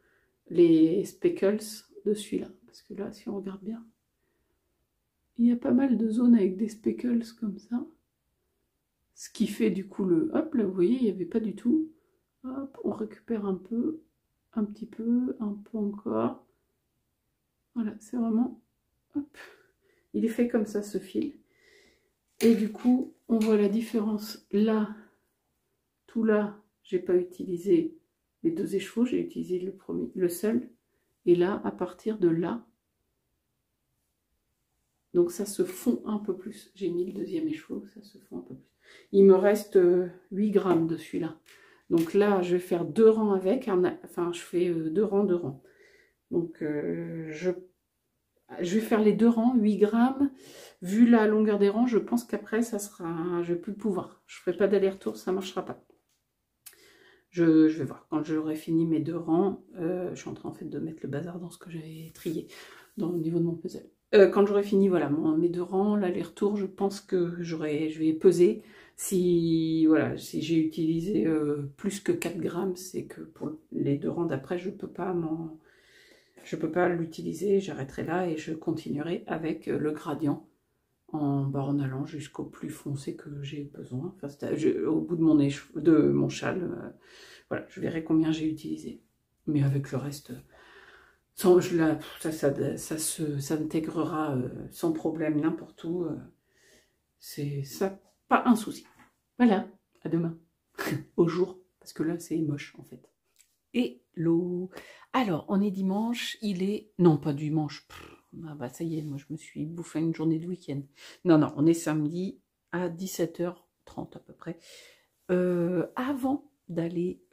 les speckles de celui-là, parce que là si on regarde bien, il y a pas mal de zones avec des speckles comme ça, ce qui fait du coup hop là vous voyez il n'y avait pas du tout, hop on récupère un peu, un petit peu, un peu encore, voilà c'est vraiment, hop, il est fait comme ça ce fil, et du coup on voit la différence là, tout là j'ai pas utilisé les deux écheveaux, j'ai utilisé le seul, et là à partir de là, donc ça se fond un peu plus. J'ai mis le deuxième écheveau, ça se fond un peu plus. Il me reste 8 grammes de celui-là. Donc là, je vais faire 2 rangs avec. Enfin, je fais 2 rangs, 2 rangs. Donc je vais faire les 2 rangs, 8 grammes. Vu la longueur des rangs, je pense qu'après, ça sera... Je vais plus pouvoir. Je ne ferai pas d'aller-retour, ça ne marchera pas. Je vais voir. Quand j'aurai fini mes 2 rangs, je suis en train en fait de mettre le bazar dans ce que j'avais trié au niveau de mon puzzle. Quand j'aurai fini voilà, mes 2 rangs, l'aller-retour, je pense que je vais peser. Si j'ai utilisé plus que 4 grammes, c'est que pour les 2 rangs d'après, je peux pas l'utiliser. J'arrêterai là et je continuerai avec le gradient en allant jusqu'au plus foncé que j'ai besoin. Enfin, au bout de mon châle, voilà, je verrai combien j'ai utilisé. Mais avec le reste... ça intégrera sans problème n'importe où. C'est ça, pas un souci. Voilà, à demain. Au jour, parce que là c'est moche en fait. Hello. Alors, on est dimanche, il est... Non, pas dimanche. Ah bah ça y est, moi je me suis bouffé une journée de week-end. Non, on est samedi à 17h30 à peu près. Avant d'aller...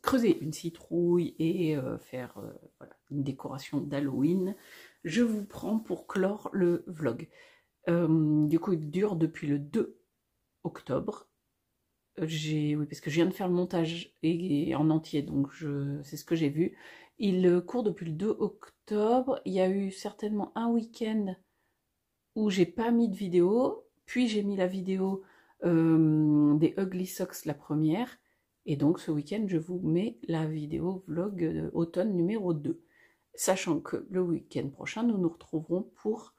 creuser une citrouille et faire voilà, une décoration d'Halloween, je vous prends pour clore le vlog. Du coup, il dure depuis le 2 octobre. Oui, parce que je viens de faire le montage en entier, donc c'est ce que j'ai vu. Il court depuis le 2 octobre. Il y a eu certainement un week-end où j'ai pas mis de vidéo, puis j'ai mis la vidéo des Ugly Socks la première, et donc ce week-end je vous mets la vidéo vlog automne numéro 2, sachant que le week-end prochain nous nous retrouverons pour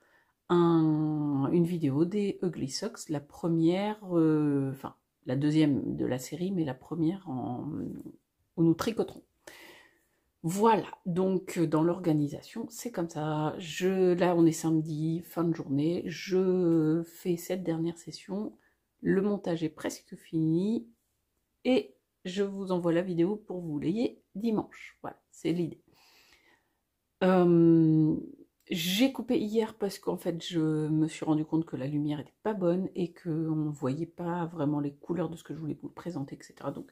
une vidéo des Ugly Socks, la première, enfin la deuxième de la série, mais la première où nous tricoterons. Voilà, donc dans l'organisation, c'est comme ça. Là, on est samedi, fin de journée. Je fais cette dernière session. Le montage est presque fini. Et je vous envoie la vidéo pour que vous l'ayez dimanche. Voilà, c'est l'idée. J'ai coupé hier parce qu'en fait, je me suis rendu compte que la lumière n'était pas bonne et qu'on ne voyait pas vraiment les couleurs de ce que je voulais vous présenter, etc. Donc,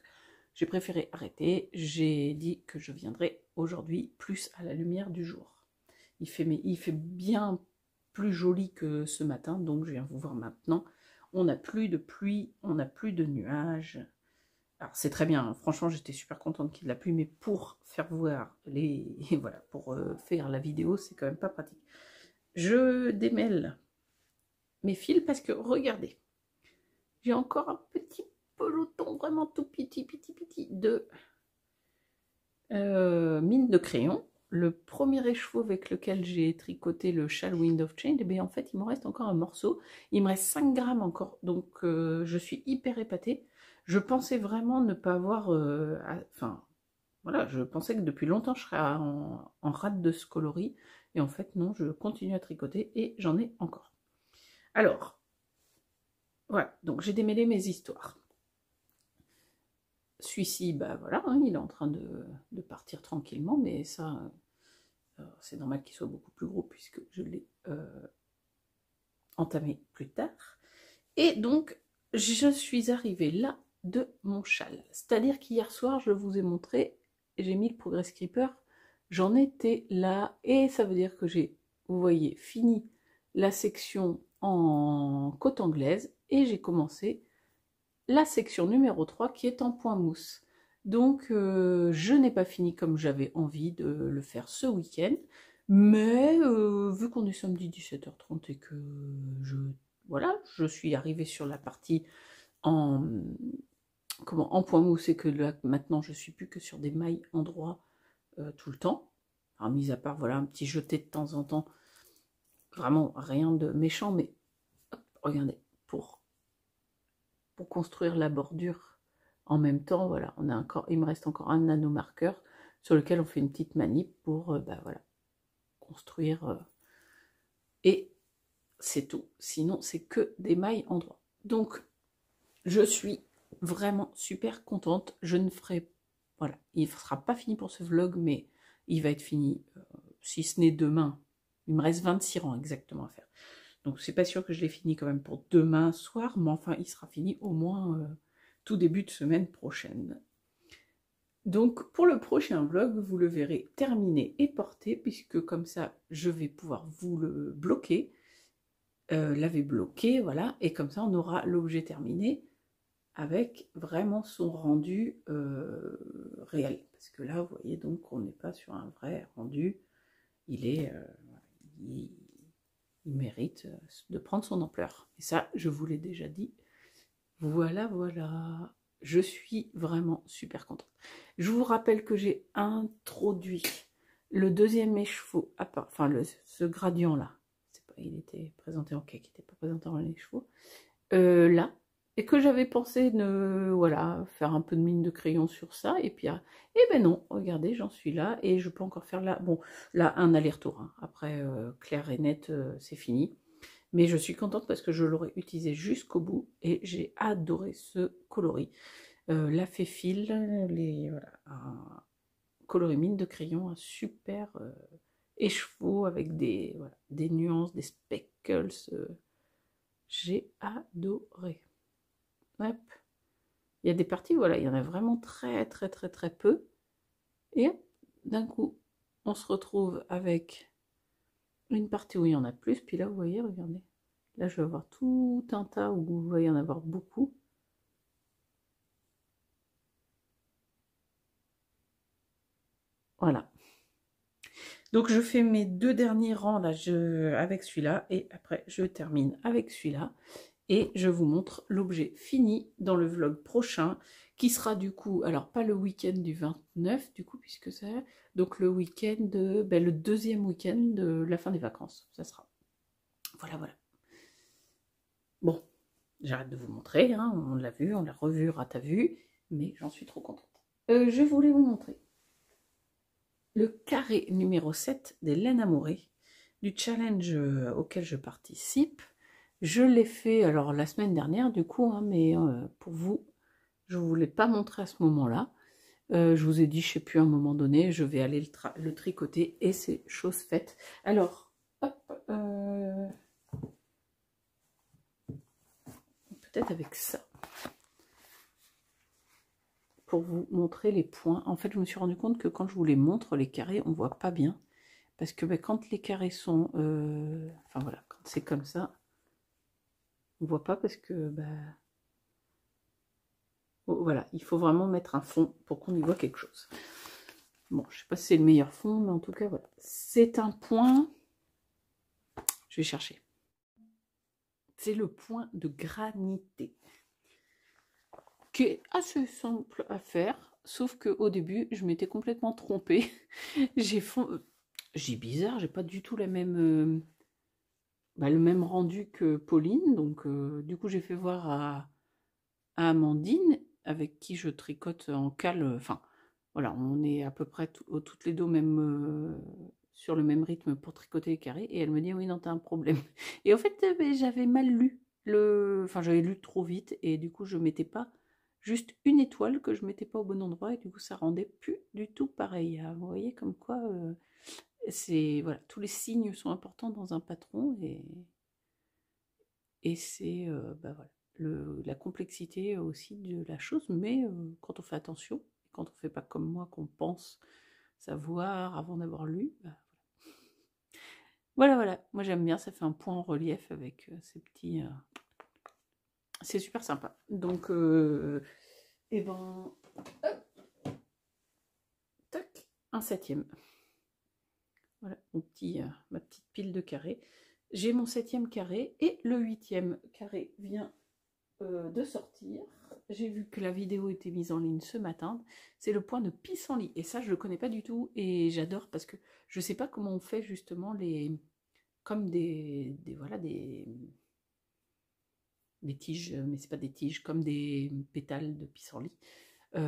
j'ai préféré arrêter. J'ai dit que je viendrai aujourd'hui plus à la lumière du jour. Il fait bien plus joli que ce matin, donc je viens vous voir maintenant. On n'a plus de pluie, on n'a plus de nuages. Alors c'est très bien, hein. Franchement j'étais super contente qu'il y ait de la pluie, mais pour faire voir voilà, pour faire la vidéo, c'est quand même pas pratique. Je démêle mes fils parce que regardez, j'ai encore un petit peloton vraiment tout petit de mine de crayon. Le premier écheveau avec lequel j'ai tricoté le châle Wind of Change, et bien en fait il me reste encore un morceau, il me reste 5 grammes encore, donc je suis hyper épatée. Je pensais vraiment ne pas avoir, enfin voilà, je pensais que depuis longtemps je serais en rate de ce coloris, et en fait non, je continue à tricoter et j'en ai encore. Alors, voilà, donc j'ai démêlé mes histoires. Celui-ci, bah voilà, hein, il est en train de partir tranquillement, mais ça, c'est normal qu'il soit beaucoup plus gros puisque je l'ai entamé plus tard. Et donc, je suis arrivée là de mon châle. C'est-à-dire qu'hier soir, je vous ai montré, j'ai mis le Progress Creeper, j'en étais là, et ça veut dire que j'ai, vous voyez, fini la section en côte anglaise, et j'ai commencé la section numéro 3 qui est en point mousse. Donc je n'ai pas fini comme j'avais envie de le faire ce week-end, mais vu qu'on est samedi 17h30 et que je suis arrivée sur la partie en point mousse, et que là maintenant je suis plus que sur des mailles endroit tout le temps, alors mis à part voilà un petit jeté de temps en temps, vraiment rien de méchant, mais hop, regardez, pour construire la bordure en même temps, voilà, il me reste encore un nanomarqueur sur lequel on fait une petite manip pour voilà, construire, et c'est tout. Sinon, c'est que des mailles endroit. Donc, je suis vraiment super contente. Je ne ferai, voilà, il ne sera pas fini pour ce vlog, mais il va être fini, si ce n'est demain. Il me reste 26 rangs exactement à faire. Donc c'est pas sûr que je l'ai fini quand même pour demain soir, mais enfin il sera fini au moins tout début de semaine prochaine. Donc pour le prochain vlog, vous le verrez terminé et porté, puisque comme ça je vais pouvoir vous le bloquer, l'avez bloqué, voilà, et comme ça on aura l'objet terminé avec vraiment son rendu réel. Parce que là vous voyez donc on n'est pas sur un vrai rendu, il est... il mérite de prendre son ampleur. Et ça, je vous l'ai déjà dit. Voilà, voilà. Je suis vraiment super contente. Je vous rappelle que j'ai introduit le deuxième écheveau, enfin ce gradient là. Il était présenté en cake, il n'était pas présenté en écheveau. Là. Et que j'avais pensé voilà, faire un peu de mine de crayon sur ça. Et puis, eh ben non, regardez, j'en suis là. Et je peux encore faire là, bon, là, un aller-retour. Hein. Après, clair et net, c'est fini. Mais je suis contente parce que je l'aurais utilisé jusqu'au bout. Et j'ai adoré ce coloris. La fil, voilà, un coloris mine de crayon, un super écheveau avec des nuances, des speckles. J'ai adoré. Hop. Il y a des parties, voilà, il y en a vraiment très peu. Et d'un coup, on se retrouve avec une partie où il y en a plus. Puis là, vous voyez, regardez. Là, je vais avoir tout un tas où vous voyez en avoir beaucoup. Voilà. Donc, je fais mes 2 derniers rangs là, avec celui-là. Et après, je termine avec celui-là. Et je vous montre l'objet fini dans le vlog prochain, qui sera du coup, alors pas le week-end du 29, du coup, puisque c'est donc le week-end, le deuxième week-end de la fin des vacances, ça sera. Voilà, voilà. Bon, j'arrête de vous montrer, hein, on l'a vu, on l'a revu, rata vu, mais j'en suis trop contente. Je voulais vous montrer le carré numéro 7 des laines amourées, du challenge auquel je participe. Je l'ai fait alors la semaine dernière du coup, hein, mais pour vous, je ne vous l'ai pas montré à ce moment-là. Je vous ai dit, je ne sais plus, à un moment donné, je vais aller le tricoter et c'est chose faite. Alors, hop, peut-être avec ça, pour vous montrer les points. En fait, je me suis rendu compte que quand je vous les montre, les carrés, on ne voit pas bien. Parce que quand les carrés sont... enfin voilà, quand c'est comme ça, on ne voit pas parce que... voilà, il faut vraiment mettre un fond pour qu'on y voit quelque chose. Bon, je ne sais pas si c'est le meilleur fond, mais en tout cas, voilà. C'est un point... Je vais chercher. C'est le point de granité, qui est assez simple à faire, sauf qu'au début, je m'étais complètement trompée. J'ai bizarre, j'ai pas du tout la même... le même rendu que Pauline, donc du coup, j'ai fait voir à Amandine, avec qui je tricote en cale, enfin, voilà, on est à peu près toutes les deux même, sur le même rythme pour tricoter les carrés, et elle me dit, oui, non, t'as un problème. Et en fait, j'avais mal lu, enfin, j'avais lu trop vite, et du coup, je mettais pas juste une étoile que je mettais pas au bon endroit, et du coup, ça rendait plus du tout pareil. Vous voyez, comme quoi, c'est, voilà, tous les signes sont importants dans un patron, et c'est, voilà, la complexité aussi de la chose, mais quand on fait attention, quand on ne fait pas comme moi, qu'on pense savoir avant d'avoir lu, voilà, voilà, moi j'aime bien, ça fait un point en relief avec ces petits... c'est super sympa. Donc, et ben, tac, un 7e. Voilà, ma petite pile de carrés. J'ai mon 7e carré, et le 8e carré vient de sortir. J'ai vu que la vidéo était mise en ligne ce matin. C'est le point de pissenlit. Et ça, je ne le connais pas du tout. Et j'adore parce que je ne sais pas comment on fait justement comme des tiges, mais c'est pas des tiges, comme des pétales de pissenlit.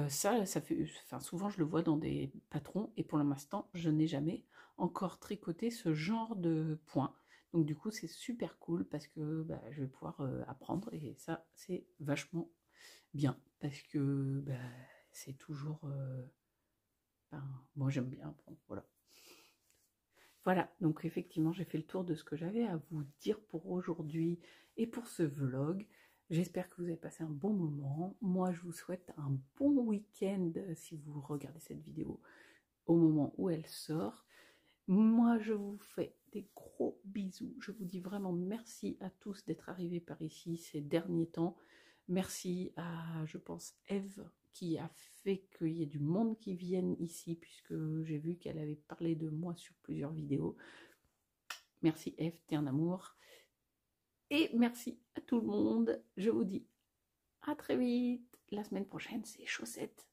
Ça fait... Enfin, souvent, je le vois dans des patrons. Et pour l'instant, je n'ai jamais encore tricoté ce genre de point. Donc du coup, c'est super cool parce que je vais pouvoir apprendre. Et ça, c'est vachement bien parce que c'est toujours moi j'aime bien apprendre, voilà, donc effectivement j'ai fait le tour de ce que j'avais à vous dire pour aujourd'hui et pour ce vlog. J'espère que vous avez passé un bon moment. Moi je vous souhaite un bon week-end si vous regardez cette vidéo au moment où elle sort. Moi je vous fais des gros bisous, je vous dis vraiment merci à tous d'être arrivés par ici ces derniers temps. Merci à, je pense, Eve, qui a fait qu'il y ait du monde qui vienne ici, puisque j'ai vu qu'elle avait parlé de moi sur plusieurs vidéos. Merci Eve, t'es un amour. Et merci à tout le monde. Je vous dis à très vite. La semaine prochaine, c'est chaussettes.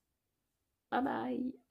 Bye bye.